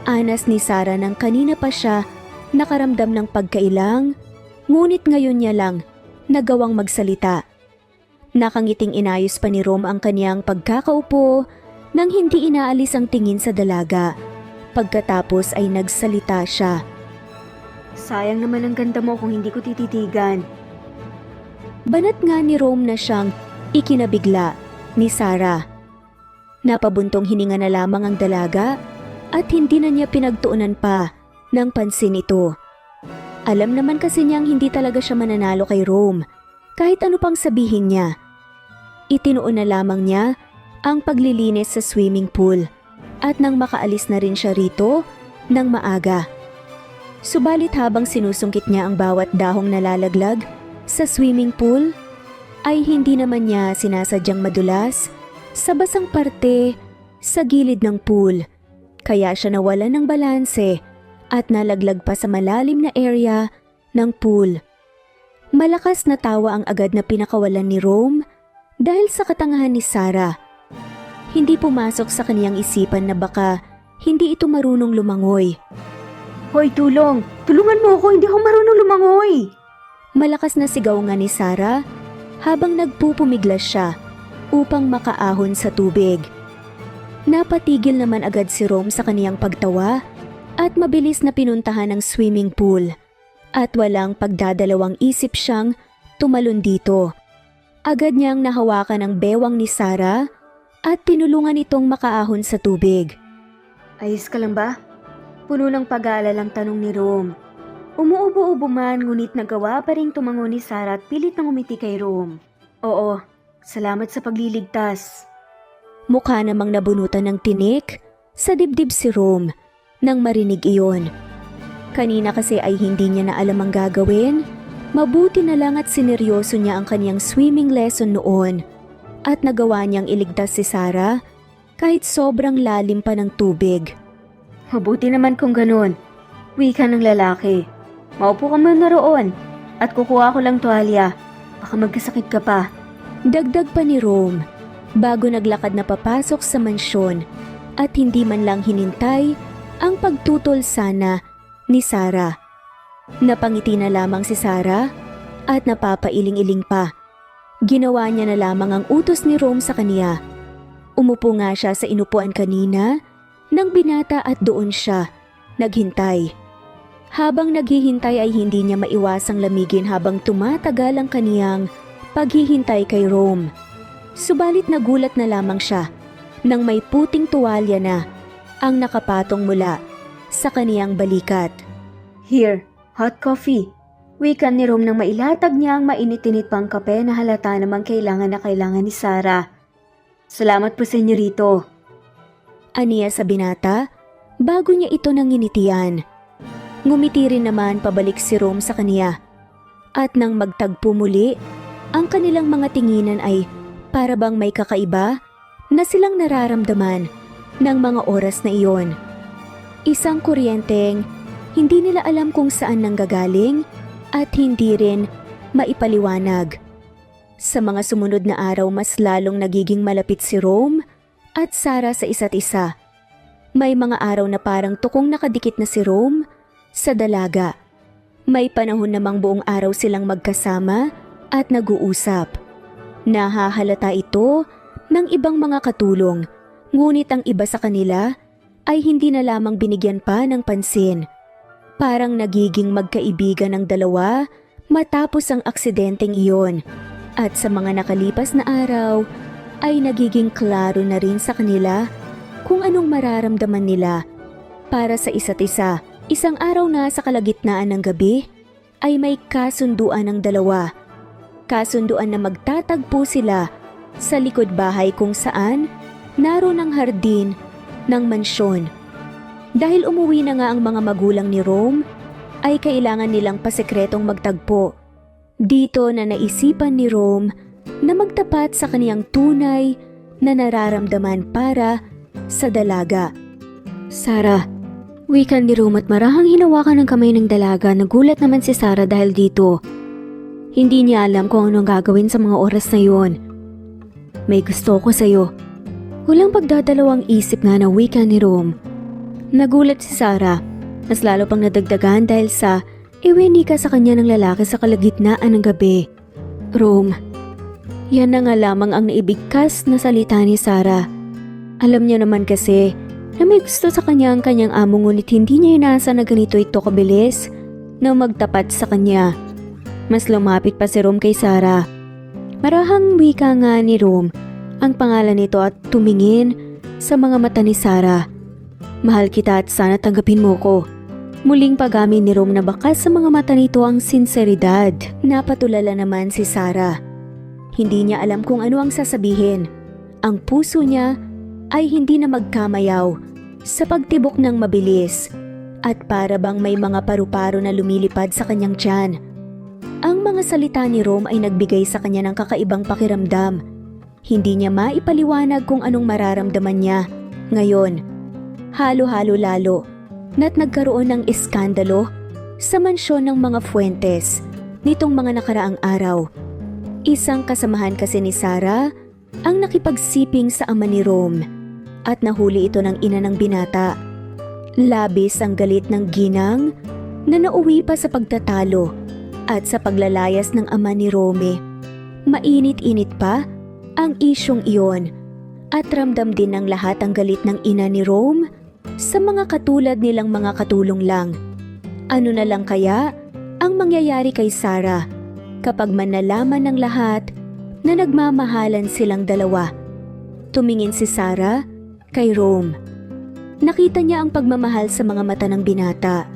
Anas ni Sarah nang kanina pa siya nakaramdam ng pagkailang, ngunit ngayon niya lang nagawang magsalita. Nakangiting inayos pa ni Rome ang kaniyang pagkakaupo nang hindi inaalis ang tingin sa dalaga. Pagkatapos ay nagsalita siya. Sayang naman ang ganda mo kung hindi ko tititigan. Banat nga ni Rome na siyang ikinabigla ni Sarah. Napabuntong hininga na lamang ang dalaga at hindi na niya pinagtuunan pa ng pansin ito. Alam naman kasi niyang hindi talaga siya mananalo kay Rome kahit ano pang sabihin niya. Itinuon na lamang niya ang paglilinis sa swimming pool at nang makaalis na rin siya rito ng maaga. Subalit habang sinusungkit niya ang bawat dahong nalalaglag sa swimming pool, ay hindi naman niya sinasadyang madulas sa basang parte sa gilid ng pool. Kaya siya nawalan ng balanse at nalaglag pa sa malalim na area ng pool. Malakas na tawa ang agad na pinakawalan ni Rome dahil sa katangahan ni Sarah. Hindi pumasok sa kaniyang isipan na baka hindi ito marunong lumangoy. Hoy, tulong! Tulungan mo ako, hindi ako marunong lumangoy! Malakas na sigaw nga ni Sarah habang nagpupumiglas siya upang makaahon sa tubig. Napatigil naman agad si Rome sa kaniyang pagtawa at mabilis na pinuntahan ang swimming pool at walang pagdadalawang isip siyang tumalon dito. Agad niyang nahawakan ang bewang ni Sarah at tinulungan itong makaahon sa tubig. Ayos ka lang ba? Puno ng pag-aalalang tanong ni Rome. Umuubo-ubo man, ngunit nagawa pa ring tumango ni Sarah at pilit nang umiti kay Rome. Oo, salamat sa pagliligtas. Mukha namang nabunutan ng tinik sa dibdib si Rome nang marinig iyon. Kanina kasi ay hindi niya na alam ang gagawin. Mabuti na lang at sineryoso niya ang kaniyang swimming lesson noon at nagawa niyang iligtas si Sarah kahit sobrang lalim pa ng tubig. Mabuti naman kung ganun. Wika ng lalaki. Maupo ka muna roon at kukuha ko lang tuwalya. Baka magkasakit ka pa. Dagdag pa ni Rome bago naglakad na papasok sa mansyon at hindi man lang hinintay ang pagtutol sana ni Sarah. Napangiti na lamang si Sarah at napapailing-iling pa. Ginawa niya na lamang ang utos ni Rome sa kaniya. Umupo nga siya sa inupuan kanina nang binata at doon siya naghintay. Habang naghihintay ay hindi niya maiwasang lamigin habang tumatagal ang kaniyang paghihintay kay Rome. Subalit nagulat na lamang siya nang may puting tuwalya na ang nakapatong mula sa kaniyang balikat. Here, hot coffee. Wikan ni Rome nang mailatag niya ang mainit-init pang kape na halata namang kailangan ni Sarah. Salamat po, senyorito. Aniya sa binata bago niya ito nanginitian. Ngumiti rin naman pabalik si Rome sa kaniya. At nang magtagpo muli, ang kanilang mga tinginan ay para bang may kakaiba na silang nararamdaman ng mga oras na iyon. Isang kuryenteng hindi nila alam kung saan nanggagaling at hindi rin maipaliwanag. Sa mga sumunod na araw mas lalong nagiging malapit si Rome at Sarah sa isa't isa. May mga araw na parang tukong nakadikit na si Rome sa dalaga. May panahon namang buong araw silang magkasama at nag-uusap. Nahahalata ito ng ibang mga katulong, ngunit ang iba sa kanila ay hindi na lamang binigyan pa ng pansin. Parang nagiging magkaibigan ang dalawa matapos ang aksidenteng iyon. At sa mga nakalipas na araw ay nagiging klaro na rin sa kanila kung anong mararamdaman nila para sa isa't isa. Isang araw na sa kalagitnaan ng gabi ay may kasunduan ng dalawa. Kasunduan na magtatagpo sila sa likod bahay kung saan naroon ang hardin ng mansyon. Dahil umuwi na nga ang mga magulang ni Rome, ay kailangan nilang pasekretong magtagpo. Dito na naisipan ni Rome na magtapat sa kaniyang tunay na nararamdaman para sa dalaga. Sarah, wika ni Rome at marahang hinawakan ng kamay ng dalaga. Nagulat naman si Sarah dahil dito. Hindi niya alam kung anong gagawin sa mga oras na yun. May gusto ko sa'yo. Walang pagdadalawang isip nga na wika ni Rome. Nagulat si Sarah, mas lalo pang nadagdagan dahil sa iwinika sa kanya ng lalaki sa kalagitnaan ng gabi. Rome, yan na nga lamang ang naibigkas na salita ni Sarah. Alam niya naman kasi na may gusto sa kanya ang kanyang amo ngunit hindi niya inasa na ganito ito kabilis na magtapat sa kanya. Mas lumapit pa si Rome kay Sarah. Marahang wika nga ni Rome ang pangalan nito at tumingin sa mga mata ni Sarah. Mahal kita at sana tanggapin mo ko. Muling pag-amin ni Rome na bakas sa mga mata nito ang sinseridad. Napatulala naman si Sarah. Hindi niya alam kung ano ang sasabihin. Ang puso niya ay hindi na magkamayaw sa pagtibok ng mabilis at para bang may mga paru-paro na lumilipad sa kanyang tiyan. Ang mga salita ni Rome ay nagbigay sa kanya ng kakaibang pakiramdam. Hindi niya maipaliwanag kung anong mararamdaman niya ngayon. Halo-halo lalo na't nagkaroon ng iskandalo sa mansyon ng mga Fuentes nitong mga nakaraang araw. Isang kasamahan kasi ni Sarah ang nakipagsiping sa ama ni Rome at nahuli ito ng ina ng binata. Labis ang galit ng ginang na nauwi pa sa pagtatalo at sa paglalayas ng ama ni Rome. Mainit-init pa ang isyong iyon at ramdam din ng lahat ang galit ng ina ni Rome sa mga katulad nilang mga katulong lang. Ano na lang kaya ang mangyayari kay Sarah kapag manalaman ng lahat na nagmamahalan silang dalawa? Tumingin si Sarah kay Rome. Nakita niya ang pagmamahal sa mga mata ng binata.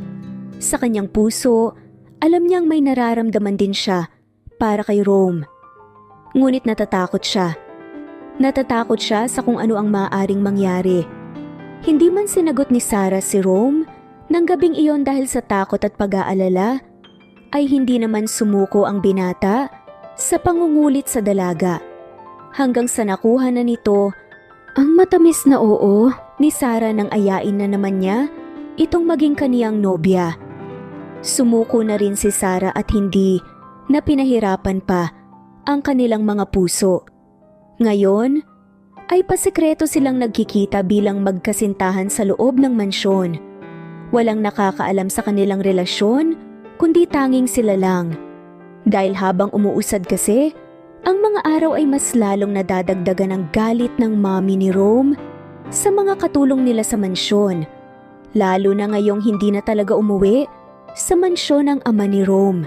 Sa kanyang puso, alam niyang may nararamdaman din siya para kay Rome. Ngunit natatakot siya. Natatakot siya sa kung ano ang maaaring mangyari. Hindi man sinagot ni Sarah si Rome ng gabing iyon dahil sa takot at pag-aalala, ay hindi naman sumuko ang binata sa pangungulit sa dalaga. Hanggang sa nakuha na nito ang matamis na oo ni Sarah nang ayain na naman niya itong maging kaniyang nobya. Sumuko na rin si Sarah at hindi na pinahirapan pa ang kanilang mga puso. Ngayon, ay pasikreto silang nagkikita bilang magkasintahan sa loob ng mansyon. Walang nakakaalam sa kanilang relasyon, kundi tanging sila lang. Dahil habang umuusad kasi, ang mga araw ay mas lalong nadadagdagan ng galit ng mami ni Rome sa mga katulong nila sa mansyon. Lalo na ngayong hindi na talaga umuwi sa mansyon ng ama ni Rome.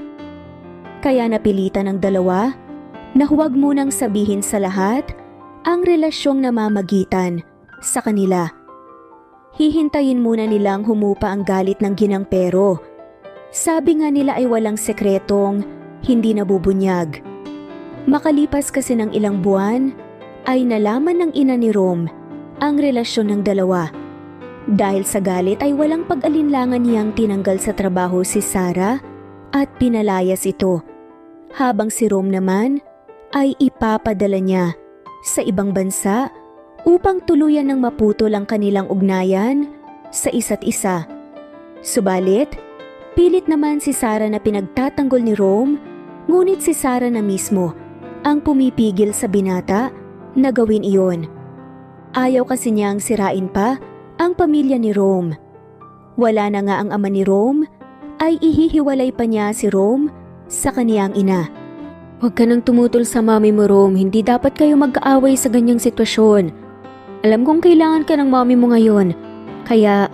Kaya napilitan ng dalawa na huwag munang sabihin sa lahat ang relasyong namamagitan sa kanila. Hihintayin muna nilang humupa ang galit ng ginang pero sabi nga nila ay walang sekretong hindi nabubunyag. Makalipas kasi ng ilang buwan ay nalaman ng ina ni Rome ang relasyon ng dalawa. Dahil sa galit ay walang pag-alinlangan niyang tinanggal sa trabaho si Sarah at pinalayas ito. Habang si Rome naman ay ipapadala niya sa ibang bansa upang tuluyan ng maputol ang kanilang ugnayan sa isa't isa. Subalit, pilit naman si Sarah na pinagtatanggol ni Rome, ngunit si Sarah na mismo ang pumipigil sa binata na gawin iyon. Ayaw kasi niyang sirain pa ang pamilya ni Rome. Wala na nga ang ama ni Rome, ay ihihiwalay pa niya si Rome sa kaniyang ina. Huwag ka nang tumutol sa mami mo, Rome. Hindi dapat kayo mag-aaway sa ganyang sitwasyon. Alam kong kailangan ka ng mami mo ngayon. Kaya,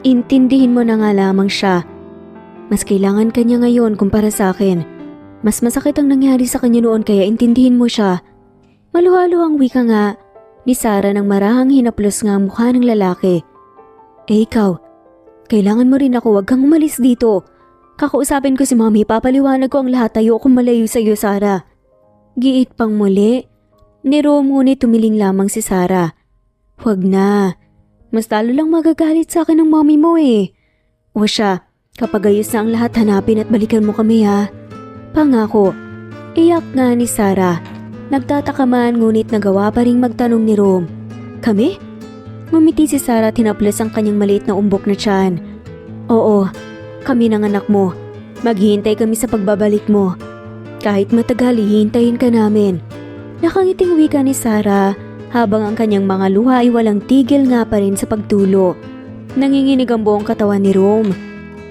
intindihin mo na nga lamang siya. Mas kailangan ka niya ngayon kumpara sa akin. Mas masakit ang nangyari sa kanya noon kaya intindihin mo siya. Maluhalo ang wika nga ni Sarah nang marahang hinaplos nga ang mukha ng lalaki. Eh ikaw, kailangan mo rin ako, huwag kang umalis dito. Kakausapin ko si Mommy, papaliwanag ko ang lahat, ayokong malayo sa iyo, Sarah. Giit pang muli. Ni Rome ngunit tumiling lamang si Sarah. Huwag na. Mas lalo lang magagalit sa akin ng mommy mo eh. O siya, kapag ayos na ang lahat, hanapin at balikan mo kami ha. Pangako. Iyak nga ni Sarah. Nagtataka man ngunit nagawa pa ring magtanong ni Rome. Kami? Ngumiti si Sarah at hinaplas ang kanyang maliit na umbok na tiyan. Oo, kami ng anak mo. Maghihintay kami sa pagbabalik mo. Kahit matagal, hihintayin ka namin. Nakangiting wika ni Sarah habang ang kanyang mga luha ay walang tigil nga pa rin sa pagtulo. Nanginginig ang buong katawan ni Rome.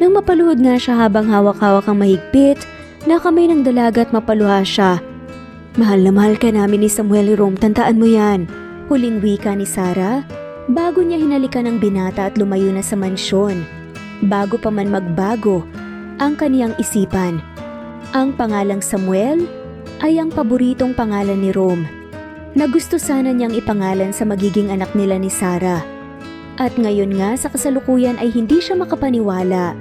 Nang mapaluhod nga siya habang hawak-hawak ang mahigpit na kamay ng dalaga at mapaluha siya. Mahal na mahal ka namin ni Samuel, Rome, tandaan mo yan. Huling wika ni Sarah bago niya hinalikan ang binata at lumayo na sa mansyon. Bago pa man magbago ang kaniyang isipan. Ang pangalang Samuel ay ang paboritong pangalan ni Rome na gusto sana niyang ipangalan sa magiging anak nila ni Sarah. At ngayon nga sa kasalukuyan ay hindi siya makapaniwala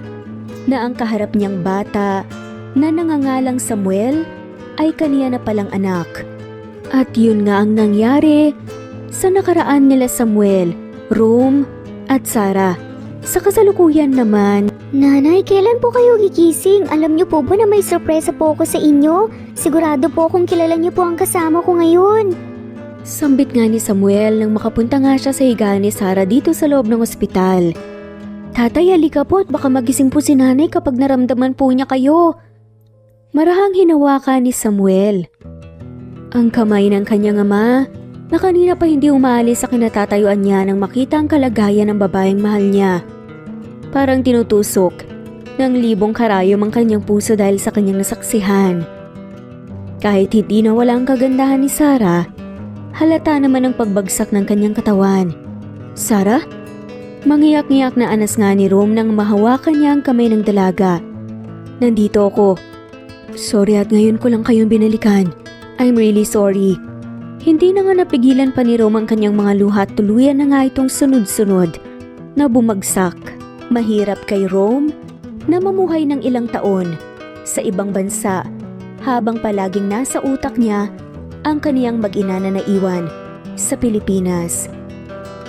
na ang kaharap niyang bata na nangangalang Samuel ay kaniya na palang anak. At yun nga ang nangyari sa nakaraan nila Samuel, Rome at Sarah. Sa kasalukuyan naman, Nanay, kailan po kayo gigising? Alam niyo po ba na may sorpresa po ako sa inyo? Sigurado po kung kilala niyo po ang kasama ko ngayon. sambit nga ni Samuel nang makapunta nga siya sa higaan ni Sarah dito sa loob ng ospital. Tatay, halika po at baka magising po si nanay kapag naramdaman po niya kayo. Marahang hinawakan ni Samuel ang kamay ng kanyang ama na kanina pa hindi umaalis sa kinatatayuan niya nang makita ang kalagayan ng babaeng mahal niya. Parang tinutusok ng libong karayom ang kanyang puso dahil sa kanyang nasaksihan. Kahit hindi na wala ang kagandahan ni Sarah, halata naman ang pagbagsak ng kanyang katawan. Sarah? Mangiyak-ngiyak na anas nga ni Rome nang mahawakan niya ang kamay ng dalaga. Nandito ako. Sorry at ngayon ko lang kayong binalikan. I'm really sorry. Hindi na nga napigilan pa ni Rome ang kanyang mga luha at tuluyan na nga itong sunod-sunod na bumagsak. Mahirap kay Rome na mamuhay ng ilang taon sa ibang bansa habang palaging nasa utak niya ang kaniyang mag-ina na naiwan sa Pilipinas.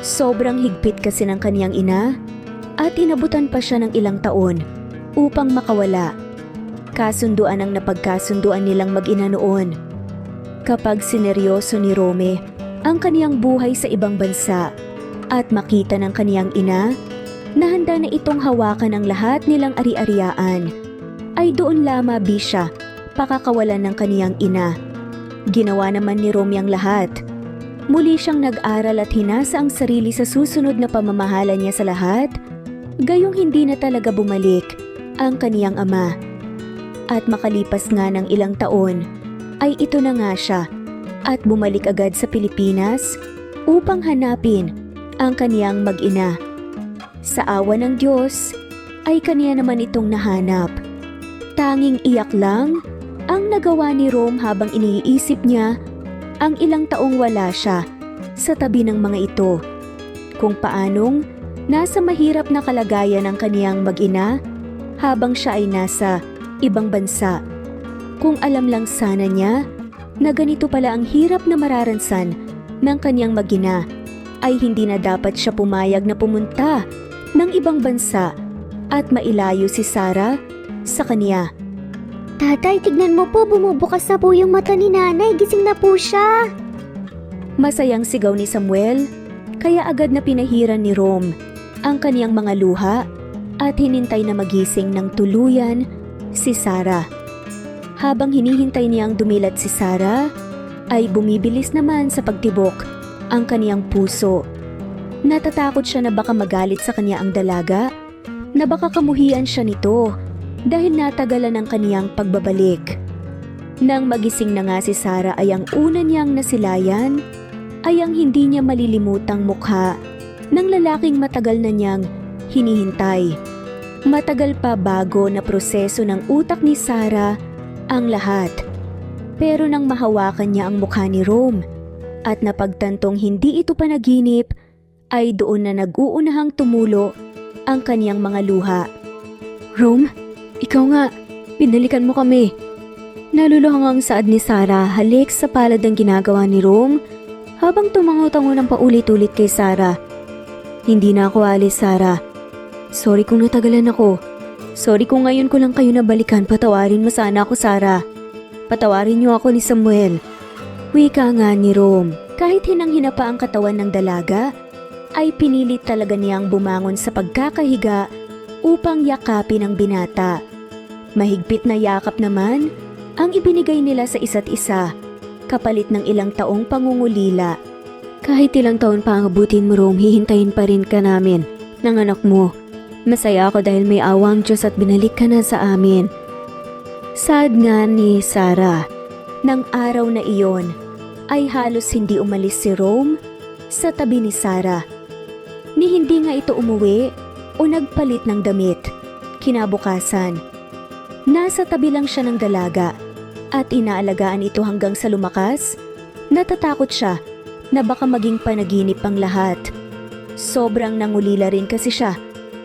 Sobrang higpit kasi ng kaniyang ina at inabutan pa siya ng ilang taon upang makawala. Kasunduan ang napagkasunduan nilang mag-ina noon. Kapag sineryoso ni Rome ang kaniyang buhay sa ibang bansa at makita ng kaniyang ina na handa na itong hawakan ng lahat nilang ari-ariaan, ay doon lamang siya pakakawalan ng kaniyang ina. Ginawa naman ni Rome ang lahat. Muli siyang nag-aral at hinasa ang sarili sa susunod na pamamahala niya sa lahat, gayong hindi na talaga bumalik ang kaniyang ama. At makalipas nga ng ilang taon, ay ito na nga siya at bumalik agad sa Pilipinas upang hanapin ang kaniyang mag-ina. Sa awa ng Diyos, ay kaniya naman itong nahanap. Tanging iyak lang ang nagawa ni Rome habang iniisip niya ang ilang taong wala siya sa tabi ng mga ito. Kung paanong nasa mahirap na kalagayan ng kaniyang mag-ina habang siya ay nasa ibang bansa. Kung alam lang sana niya na ganito pala ang hirap na mararansan ng kaniyang mag-ina, ay hindi na dapat siya pumayag na pumunta ng ibang bansa at mailayo si Sarah sa kaniya. Tatay, tignan mo po, bumubukas na po yung mata ni nanay. Gising na po siya. Masayang sigaw ni Samuel, kaya agad na pinahiran ni Rome ang kaniyang mga luha at hinintay na magising ng tuluyan si Sarah. Habang hinihintay niyang dumilat si Sarah, ay bumibilis naman sa pagtibok ang kaniyang puso. Natatakot siya na baka magalit sa kanya ang dalaga, na baka kamuhian siya nito dahil natagalan ng kaniyang pagbabalik. Nang magising na nga si Sarah ay ang una niyang nasilayan ay ang hindi niya malilimutang mukha ng lalaking matagal na niyang hinihintay. Matagal pa bago na proseso ng utak ni Sarah ang lahat. Pero nang mahawakan niya ang mukha ni Rome at napagtantong hindi ito panaginip, ay doon na nag-uunahang tumulo ang kaniyang mga luha. Rome, Ikaw nga, binalikan mo kami. Naluluhang ang saad ni Sarah halik sa palad ng ginagawa ni Rome habang tumango-tango ng paulit-ulit kay Sarah. Hindi na ako alis, Sarah. Sorry kung natagalan ako. Sorry kung ngayon ko lang kayo nabalikan. Patawarin mo sana ako, Sarah. Patawarin niyo ako ni Samuel. Wika nga ni Rome. Kahit hinang-hina pa ang katawan ng dalaga, ay pinilit talaga niyang bumangon sa pagkakahiga upang yakapin ang binata. Mahigpit na yakap naman ang ibinigay nila sa isa't isa, kapalit ng ilang taong pangungulila. Kahit ilang taon pa ang abutin mo, Rome, hihintayin pa rin ka namin ng anak mo. Masaya ako dahil may awang Diyos at binalik ka na sa amin. Sad nga ni Sarah, nang araw na iyon ay halos hindi umalis si Rome sa tabi ni Sarah. Ni hindi nga ito umuwi o nagpalit ng damit. Kinabukasan, nasa tabi lang siya ng dalaga at inaalagaan ito hanggang sa lumakas. Natatakot siya na baka maging panaginip ang lahat. Sobrang nangulila rin kasi siya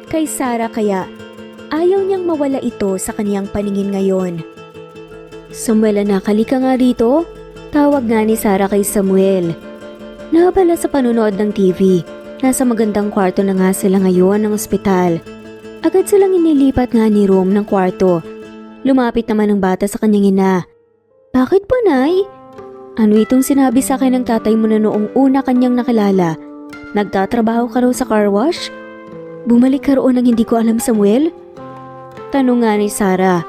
kay Sarah kaya ayaw niyang mawala ito sa kaniyang paningin ngayon. Samuel, anak, halika nga rito. Tawag nga ni Sarah kay Samuel. Naabala sa panunood ng TV. Nasa magandang kwarto na nga sila ngayon ng ospital. Agad silang inilipat nga ni Rome ng kwarto. Lumapit naman ang bata sa kanyang ina. Bakit po, Nay? Ano itong sinabi sa akin ng tatay mo na noong una kanyang nakilala? Nagtatrabaho ka raw sa car wash? Bumalik ka roon ng hindi ko alam, Samuel? Tanong nga ni Sarah.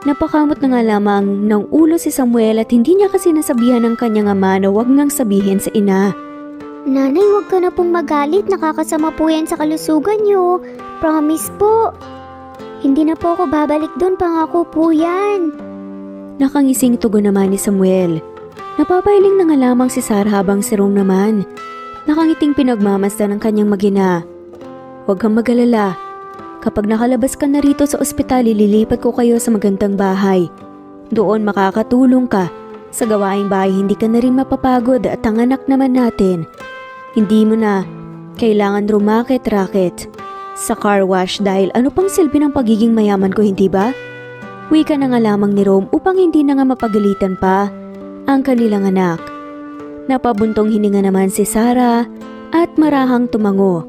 Napakamot na nga lamang ng ulo si Samuel at hindi niya kasi nasabihan ng kanyang ama na huwag ngang sabihin sa ina. Nanay, huwag ka na pong magalit. Nakakasama po yan sa kalusugan niyo. Promise po. Hindi na po ako babalik doon. Pangako po yan. Nakangising tugon naman ni Samuel. Napapailing na nga lamang si Sarah habang si Rome naman. Nakangiting pinagmamasdan ng kanyang magina. Huwag kang mag-alala. Kapag nakalabas ka na rito sa ospital, ililipat ko kayo sa magandang bahay. Doon makakatulong ka. Sa gawaing bahay, hindi ka na rin mapapagod at ang anak naman natin. Hindi mo na kailangan rumakit-raket sa car wash dahil ano pang silbi ng pagiging mayaman ko, hindi ba? Wika na nga lamang ni Rome upang hindi na nga mapagalitan pa ang kanilang anak. Napabuntong hininga naman si Sarah at marahang tumango.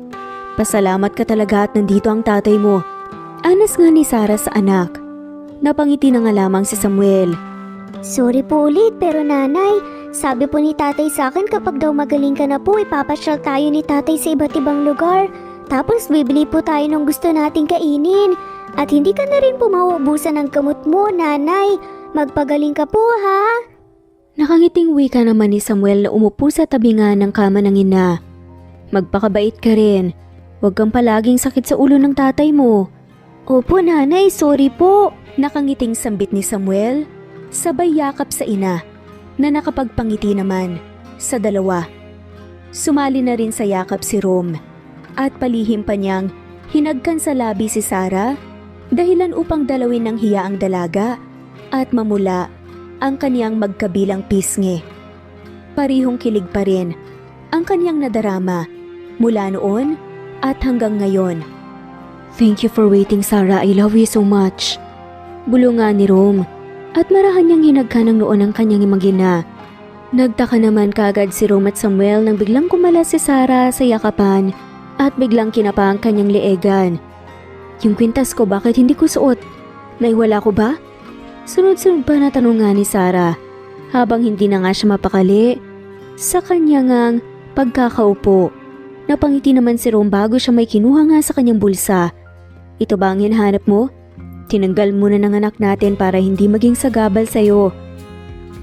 Pasalamat ka talaga at nandito ang tatay mo. Anas nga ni Sarah sa anak. Napangiti na nga lamang si Samuel. Sorry po ulit, pero nanay, sabi po ni tatay sa akin kapag daw magaling ka na po, ipapasyal tayo ni tatay sa iba't ibang lugar. Tapos bibili po tayo ng gusto nating kainin. At hindi ka na rin po mauubusan ng gamot mo, nanay. Magpagaling ka po, ha? Nakangiting wika naman ni Samuel na umupo sa tabi nga ng kama ng ina. Magpakabait ka rin. Huwag kang palaging sakit sa ulo ng tatay mo. Opo, nanay, sorry po. Nakangiting sambit ni Samuel. Sabay yakap sa ina na nakapagpangiti naman sa dalawa. Sumali na rin sa yakap si Rome at palihim pa niyang hinagkan sa labi si Sarah dahilan upang dalawin ng hiya ang dalaga at mamula ang kaniyang magkabilang pisngi. Parihong kilig pa rin ang kaniyang nadarama mula noon at hanggang ngayon. Thank you for waiting, Sarah. I love you so much. Bulungan ni Rome. At marahan niyang hinagka ng noon ang kanyang imagina. Nagtaka naman kagad si Rome at Samuel nang biglang kumala si Sarah sa yakapan at biglang kinapa ang kanyang leegan. Yung kwintas ko, bakit hindi ko suot? Naiwala ko ba? Sunod-sunod pa na tanong nga ni Sarah habang hindi na nga siya mapakali sa kanyang pagkakaupo. Napangiti naman si Rome bago siya may kinuha nga sa kanyang bulsa. Ito ba ang hinahanap mo? Tinanggal muna ng anak natin para hindi maging sagabal sa'yo.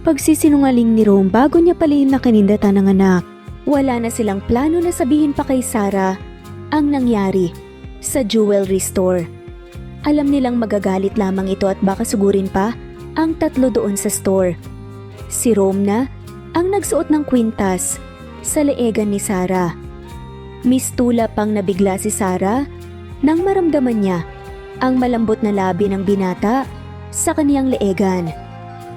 Pagsisinungaling ni Rome bago niya palihim na kanindatan ng anak. Wala na silang plano na sabihin pa kay Sarah ang nangyari sa jewelry store. Alam nilang magagalit lamang ito at baka sugurin pa ang tatlo doon sa store. Si Rome na ang nagsuot ng kwintas sa leegan ni Sarah. Mistula pang nabigla si Sarah nang maramdaman niya ang malambot na labi ng binata sa kaniyang leegan.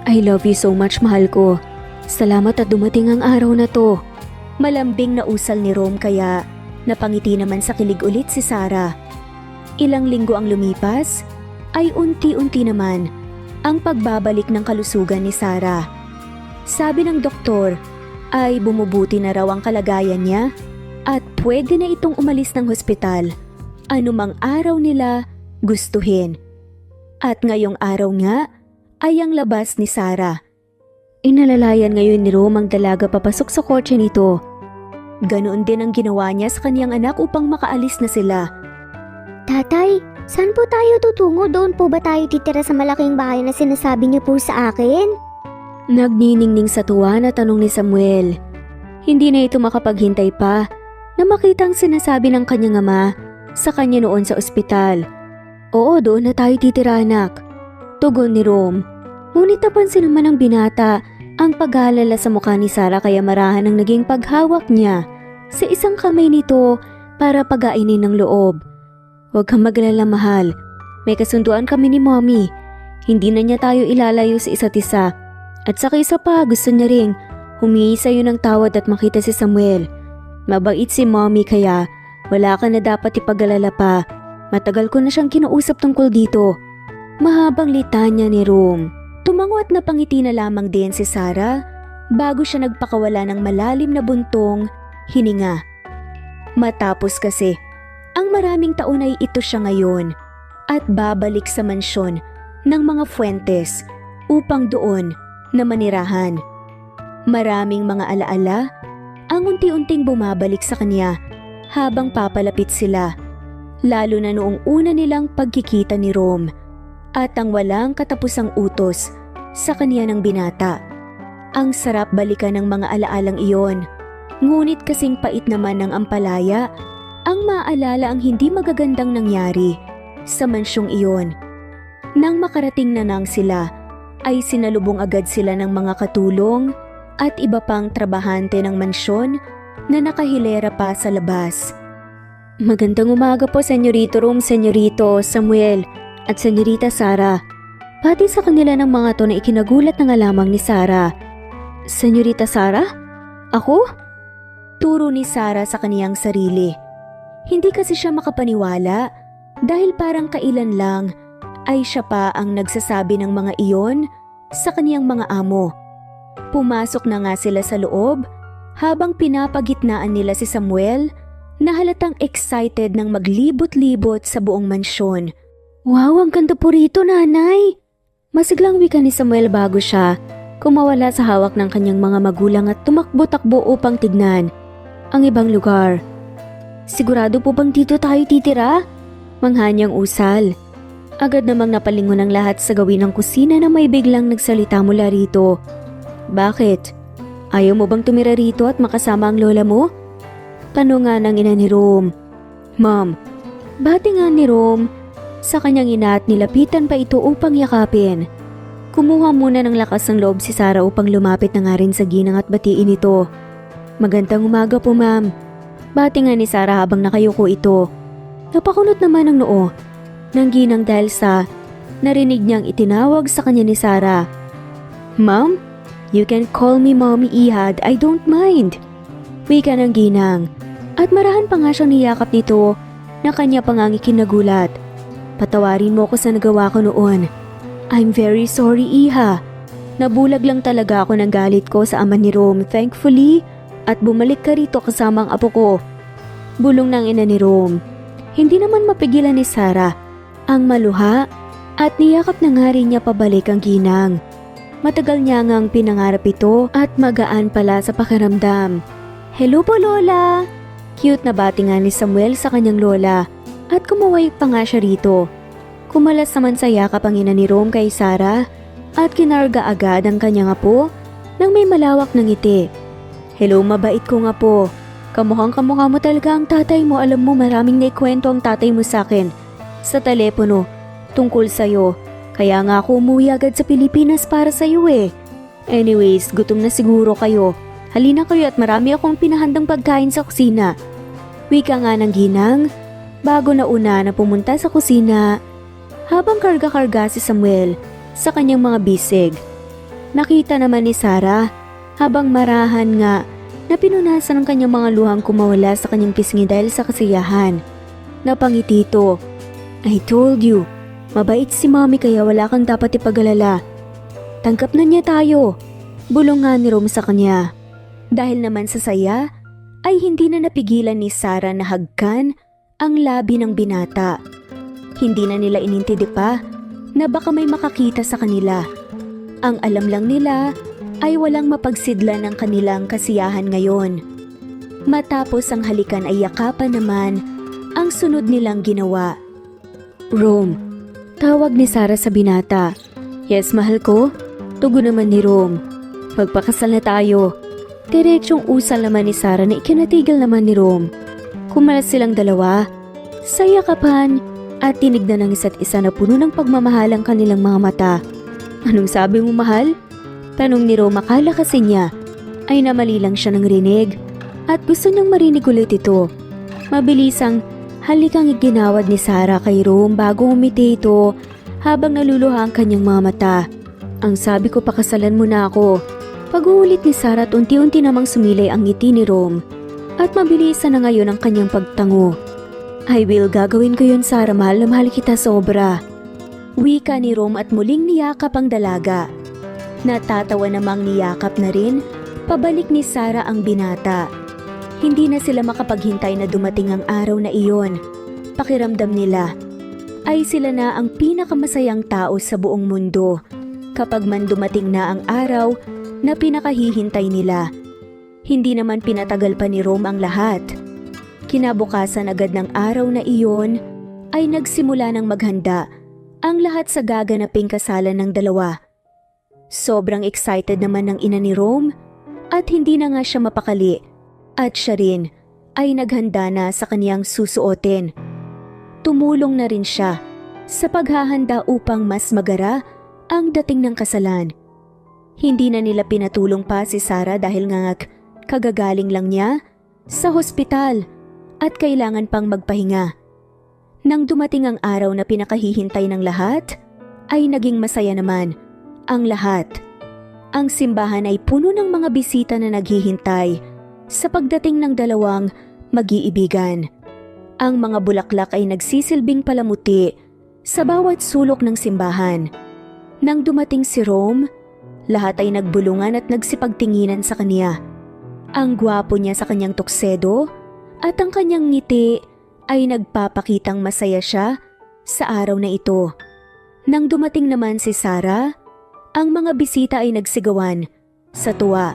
I love you so much, mahal ko. Salamat at dumating ang araw na to. Malambing na usal ni Rome kaya napangiti naman sa kilig ulit si Sarah. Ilang linggo ang lumipas ay unti-unti naman ang pagbabalik ng kalusugan ni Sarah. Sabi ng doktor ay bumubuti na raw ang kalagayan niya at pwede na itong umalis ng hospital anumang araw nila gustuhin. At ngayong araw nga ay ang labas ni Sarah. Inalalayan ngayon ni Rome ang dalaga papasok sa kotse nito. Ganoon din ang ginawa niya sa kaniyang anak upang makaalis na sila. Tatay, saan po tayo tutungo? Doon po ba tayo titira sa malaking bahay na sinasabi niyo po sa akin? Nagniningning sa tuwa na tanong ni Samuel. Hindi na ito makapaghintay pa na makita ang sinasabi ng kanyang ama sa kanya noon sa ospital. Oo, doon na tayo titira, anak. Tugon ni Rome. Ngunit napansin naman ng binata ang pag-aalala sa mukha ni Sarah kaya marahan ang naging paghawak niya sa isang kamay nito para pagainin ng loob. Huwag kang maglala, mahal. May kasunduan kami ni Mommy. Hindi na niya tayo ilalayo sa isa't isa. At saka isa pa, gusto niya ring humingi sa'yo ng tawad at makita si Samuel. Mabait si Mommy kaya wala ka na dapat ipag-alala pa. Matagal ko na siyang kinausap tungkol dito. Mahabang litanya ni Rome. Tumango at napangiti na lamang din si Sarah bago siya nagpakawala ng malalim na buntong hininga. Matapos kasi, ang maraming taon ay ito siya ngayon at babalik sa mansyon ng mga Fuentes upang doon na manirahan. Maraming mga alaala ang unti-unting bumabalik sa kanya habang papalapit sila, lalo na noong una nilang pagkikita ni Rome at ang walang katapusang utos sa kanya ng binata. Ang sarap balikan ng mga alaalang iyon, ngunit kasing pait naman ng ampalaya ang maalala ang hindi magagandang nangyari sa mansyong iyon. Nang makarating na nang sila, ay sinalubong agad sila ng mga katulong at iba pang trabahante ng mansyon na nakahilera pa sa labas. Magandang umaga po, Senyorito Rome, Senyorito Samuel at Senyorita Sarah. Pati sa kanila ng mga to na ikinagulat na nga lamang ni Sarah. Senyorita Sarah? Ako? Turo ni Sarah sa kaniyang sarili. Hindi kasi siya makapaniwala dahil parang kailan lang ay siya pa ang nagsasabi ng mga iyon sa kaniyang mga amo. Pumasok na nga sila sa loob habang pinapagitnaan nila si Samuel na halatang excited ng maglibot-libot sa buong mansyon. Wow, ang ganda po rito, nanay! Masiglang wika ni Samuel bago siya kumawala sa hawak ng kanyang mga magulang at tumakbo-takbo upang tignan ang ibang lugar. Sigurado po bang dito tayo titira? Manghanyang usal. Agad namang napalingon ang lahat sa gawin ng kusina na may biglang nagsalita mula rito. Bakit? Ayaw mo bang tumira rito at makasama ang lola mo? Tanungan ng ina ni Rome. Ma'am, batingan ni Rome sa kanyang ina at nilapitan pa ito upang yakapin. Kumuha muna ng lakas ng loob si Sarah upang lumapit na nga rin sa ginang at batiin ito. Magandang umaga po, ma'am. Batingan ni Sarah habang nakayuko ito. Napakunot naman ang noo ng ginang dahil sa narinig niyang itinawag sa kanya ni Sarah. Ma'am, you can call me Mommy Ihad, I don't mind. Wika ng ginang. At marahan pa nga siyang niyakap nito na kanya pang ang ikinagulat. Patawarin mo ko sa nagawa ko noon. I'm very sorry, Iha. Nabulag lang talaga ako ng galit ko sa ama ni Rome, thankfully, at bumalik ka rito kasama ang apo ko. Bulong ng ina ni Rome. Hindi naman mapigilan ni Sarah ang maluha at niyakap na nga rin niya pabalik ang ginang. Matagal niya ngang pinangarap ito at magaan pala sa pakiramdam. Hello po, Lola! Cute na batingan ni Samuel sa kanyang lola at kumaway pa nga siya rito. Kumalas naman sa yakap ang ina ni Rome kay Sarah at kinarga agad ang kanyang apo nang may malawak na ngiti. Hello, mabait ko nga po. Kamukhang kamukha mo talaga ang tatay mo. Alam mo, maraming naikwento ang tatay mo sa akin sa telepono tungkol sa'yo. Kaya nga ako umuwi agad sa Pilipinas para sa'yo eh. Anyways, gutom na siguro kayo. Halina kayo at marami akong pinahandang pagkain sa kusina. Wika nga ng ginang bago na una na pumunta sa kusina habang karga-karga si Samuel sa kanyang mga bisig. Nakita naman ni Sarah habang marahan nga na pinunasan ng kanyang mga luhang kumawala sa kanyang pisngi dahil sa kasiyahan. Napangiti ito. I told you, Mabait si Mommy kaya wala kang dapat ipag-alala. Tanggap na niya tayo. Bulong nga ni Rome sa kanya. Dahil naman sa saya, ay hindi na napigilan ni Sarah na hagkan ang labi ng binata. Hindi na nila inintindi pa na baka may makakita sa kanila. Ang alam lang nila ay walang mapagsidlan ng kanilang kasiyahan ngayon. Matapos ang halikan ay yakapan naman ang sunod nilang ginawa. Rome, tawag ni Sarah sa binata. Yes, mahal ko. Tugon naman ni Rome. Magpakasal na tayo. Diretsong usal naman ni Sarah na ikinatigil naman ni Rome. Kumalas silang dalawa, sayakapan at tinignan ng isa't isa na puno ng pagmamahal ang kanilang mga mata. Anong sabi mo, mahal? Tanong ni Rome. Akala kasi niya ay namali lang siya ng rinig at gusto niyang marinig ulit ito. Mabilisang halikang iginawad ni Sarah kay Rome bago umiti ito habang naluluha ang kanyang mga mata. Ang sabi ko, pakasalan mo na ako. Pag-uulit ni Sarah at unti-unti namang sumilay ang ngiti ni Rome at mabilisan na ngayon ang kanyang pagtango. I will, gagawin ko yun, Sarah, mahal na mahal kita sobra. Wika ni Rome at muling niyakap ang dalaga. Natatawa namang niyakap na rin pabalik ni Sarah ang binata. Hindi na sila makapaghintay na dumating ang araw na iyon. Pakiramdam nila ay sila na ang pinakamasayang tao sa buong mundo kapag man dumating na ang araw na pinakahihintay nila. Hindi naman pinatagal pa ni Rome ang lahat. Kinabukasan agad ng araw na iyon ay nagsimula ng maghanda ang lahat sa gaganaping kasalan ng dalawa. Sobrang excited naman ng ina ni Rome at hindi na nga siya mapakali at siya rin ay naghanda na sa kaniyang susuotin. Tumulong na rin siya sa paghahanda upang mas magara ang dating ng kasalan. Hindi na nila pinatulong pa si Sarah dahil nga kagagaling lang niya sa hospital at kailangan pang magpahinga. Nang dumating ang araw na pinakahihintay ng lahat, ay naging masaya naman ang lahat. Ang simbahan ay puno ng mga bisita na naghihintay sa pagdating ng dalawang mag-iibigan. Ang mga bulaklak ay nagsisilbing palamuti sa bawat sulok ng simbahan. Nang dumating si Rome, lahat ay nagbulungan at nagsipagtinginan sa kanya. Ang gwapo niya sa kanyang tuksedo at ang kanyang ngiti ay nagpapakitang masaya siya sa araw na ito. Nang dumating naman si Sarah, ang mga bisita ay nagsigawan sa tuwa.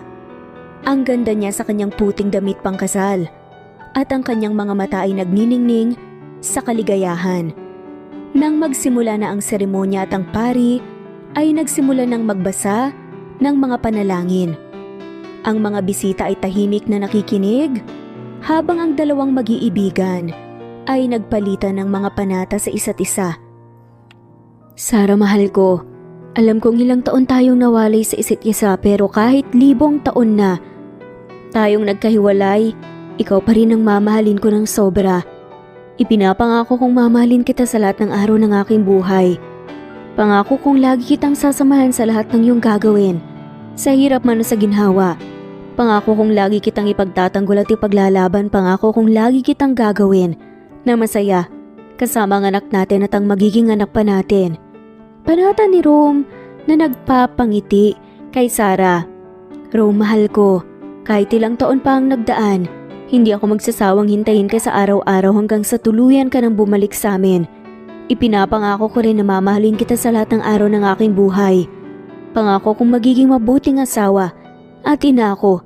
Ang ganda niya sa kanyang puting damit pangkasal at ang kanyang mga mata ay nagniningning sa kaligayahan. Nang magsimula na ang seremonya at ang pari, ay nagsimula ng magbasa ng mga panalangin. Ang mga bisita ay tahimik na nakikinig habang ang dalawang mag-iibigan ay nagpalitan ng mga panata sa isa't isa. Sarah, mahal ko, alam kong ilang taon tayong nawalay sa isa't isa pero kahit 1,000 taon na tayong nagkahiwalay, ikaw pa rin ang mamahalin ko ng sobra. Ipinapangako kong mamahalin kita sa lahat ng araw ng aking buhay. Pangako kong lagi kitang sasamahan sa lahat ng iyong gagawin. Sa hirap man o sa ginhawa. Pangako kong lagi kitang ipagtatanggol at ipaglalaban. Pangako kong lagi kitang gagawin na masaya kasama ang anak natin at ang magiging anak pa natin. Panata ni Rome na nagpapangiti kay Sarah. Rome, mahal ko, kahit ilang taon pa ang nagdaan, hindi ako magsasawang hintayin ka sa araw-araw hanggang sa tuluyan ka nang bumalik sa amin. Ipinapangako ko rin na mamahalin kita sa lahat ng araw ng aking buhay. Pangako kong magiging mabuting asawa at ina ko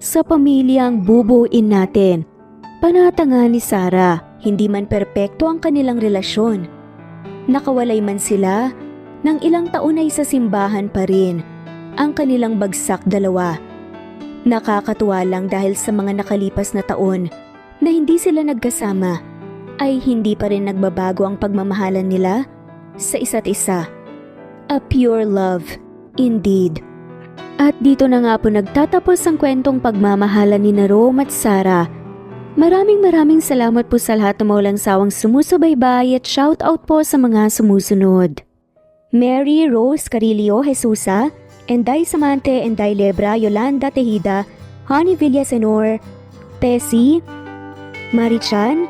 sa pamilyang bubuin natin. Panata nga ni Sarah, hindi man perpekto ang kanilang relasyon. Nakawalay man sila, ng ilang taon ay sa simbahan pa rin ang kanilang bagsak dalawa. Nakakatuwa lang dahil sa mga nakalipas na taon na hindi sila nagkasama, ay hindi pa rin nagbabago ang pagmamahalan nila sa isa't isa. A pure love, indeed. At dito na nga po nagtatapos ang kwentong pagmamahalan ni Rome at Sarah. Maraming salamat po sa lahat na walang sawang sumusubaybay at shoutout po sa mga sumusunod. Mary Rose Carillo Jesusa, Enday Samante, Enday Lebra, Yolanda Tejida, Honey Villasenor, Tessie, Marichan,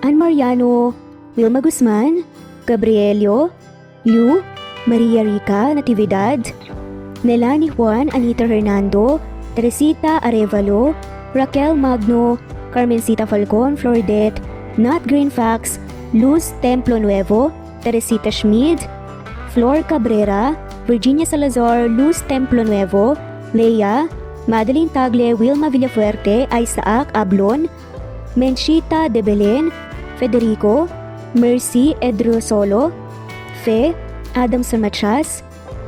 Ann Mariano, Wilma Guzman, Gabrielio, Liu, Maria Rica Natividad, Nelani Juan Anita Hernando, Teresita Arevalo, Raquel Magno, Carmencita Falcon Flordet, Nat Greenfax, Luz Templo Nuevo, Teresita Schmid, Flor Cabrera, Virginia Salazar, Luz Templo Nuevo, Leia, Madeline Tagle, Wilma Villafuerte, Isaac Ablon, Menchita de Belen, Federico, Mercy Edrosolo, Fe, Adamson Machas,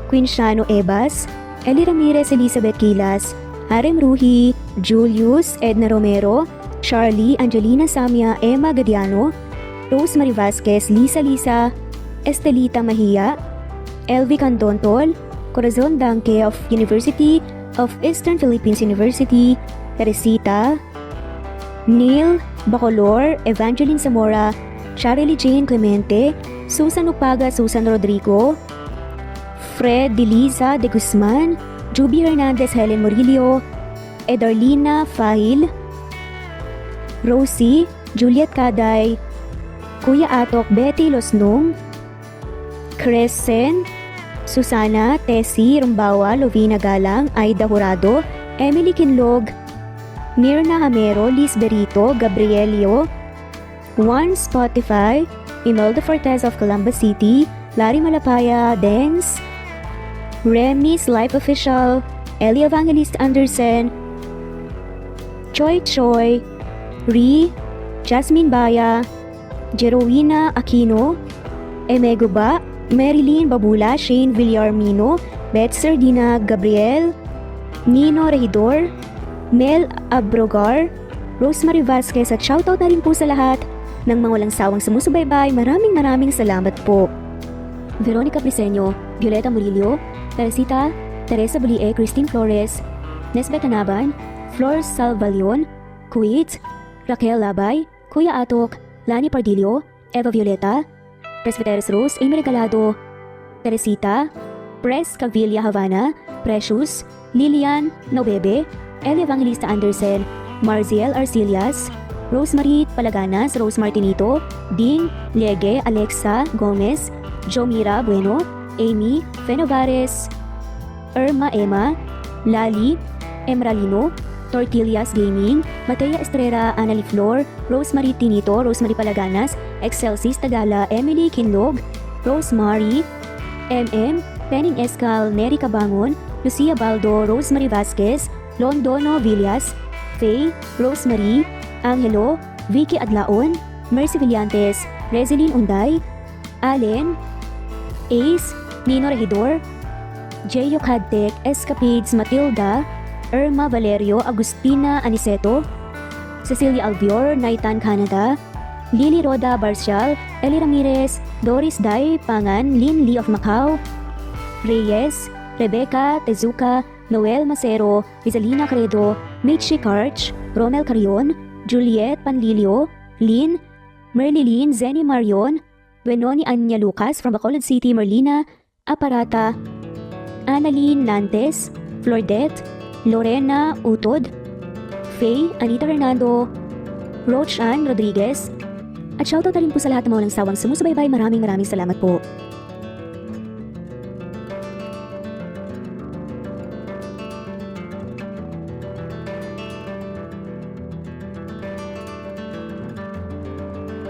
Quinciano Ebas, Eli Ramirez Elizabeth Quilas, Harem Ruhi, Julius Edna Romero, Charlie Angelina Samia Emma Gadiano, Rosemary Vasquez Lisa, Estelita Mahia, Elvi Candontol, Corazon Danke of University of Eastern Philippines University, Teresita, Neil Bacolor, Evangeline Zamora, Charlie Jane Clemente, Susan Upaga, Susan Rodrigo, Fred Deliza de Guzman, Juby Hernandez, Helen Murillo, Edarlina Fahil, Rosie, Juliet Caday, Kuya Atok, Betty Losnong, Crescent, Susana, Tessie Rumbawa, Lovina Galang, Aida Jurado, Emily Kinlog, Mirna Hamero, Liz Berito, Gabrielio, Juan Spotify, Imelda Fortes of Columbus City, Larry Malapaya, Dens, Remy's Life Official, Ellie Evangelist Anderson, Choi Choi, Ri, Jasmine Baya, Jerowina Aquino, Emego Ba, Marilyn Babula, Shane Villarmino, Beth Sardina, Gabriel, Nino Regidor, Mel Abrogar, Rosemary Vasquez at shoutout na rin po sa lahat ng mga walang sawang sumusubaybay. Maraming salamat po. Veronica Briseño, Violeta Murillo, Teresita, Teresa Bulie, Christine Flores, Nesbeth Tanaban, Flor Salvalion, Kuwait, Raquel Labay, Kuya Atok, Lani Pardillo, Eva Violeta, Presbyteros Rose, Amy Regalado, Teresita, Pres Cavilla Havana, Precious, Lilian Nobebe, Eli Evangelista Anderson, Marziel Arcilias, Rosemary Palaganas, Rose Martinito, Ding Lege, Alexa Gomez, Jomira Bueno, Amy Fenovares, Irma Emma, Lali Emralino, Tortillas Gaming, Matea Estrera, Annalie Flor, Rosemary Tinito, Rosemary Palaganas, Excelsis Tagala, Emily Kinlog, Rosemary, MM, Penning Escal, Neri Cabangon, Lucia Baldo, Rosemary Vasquez, Londono Villas, Faye, Rosemary, Angelo, Vicky Adlaon, Mercy Villantes, Rezeline Unday, Allen, Ace, Nino Regidor, Jeyo Cadtec, Escapades Matilda, Irma Valerio, Agustina Aniceto, Cecilia Albior, Naitan Canada, Lily Roda Barcial, Eli Ramirez, Doris Day Pangan, Lynn Lee of Macau, Reyes, Rebecca Tezuka, Noel Macero, Rizalina Credo, Mitchie Karch, Romel Carion, Juliet Panlilio, Lynn, Merlilyn Zenny Marion, Benoni Anya Lucas from Bacolod City, Merlina Aparata, Annalyn Nantes, Flordet, Lorena Utod, Faye, Anita Hernando, Roach Ann Rodriguez, at shoutout na rin po sa lahat ng mga walang sawang sumusubaybay. Maraming salamat po.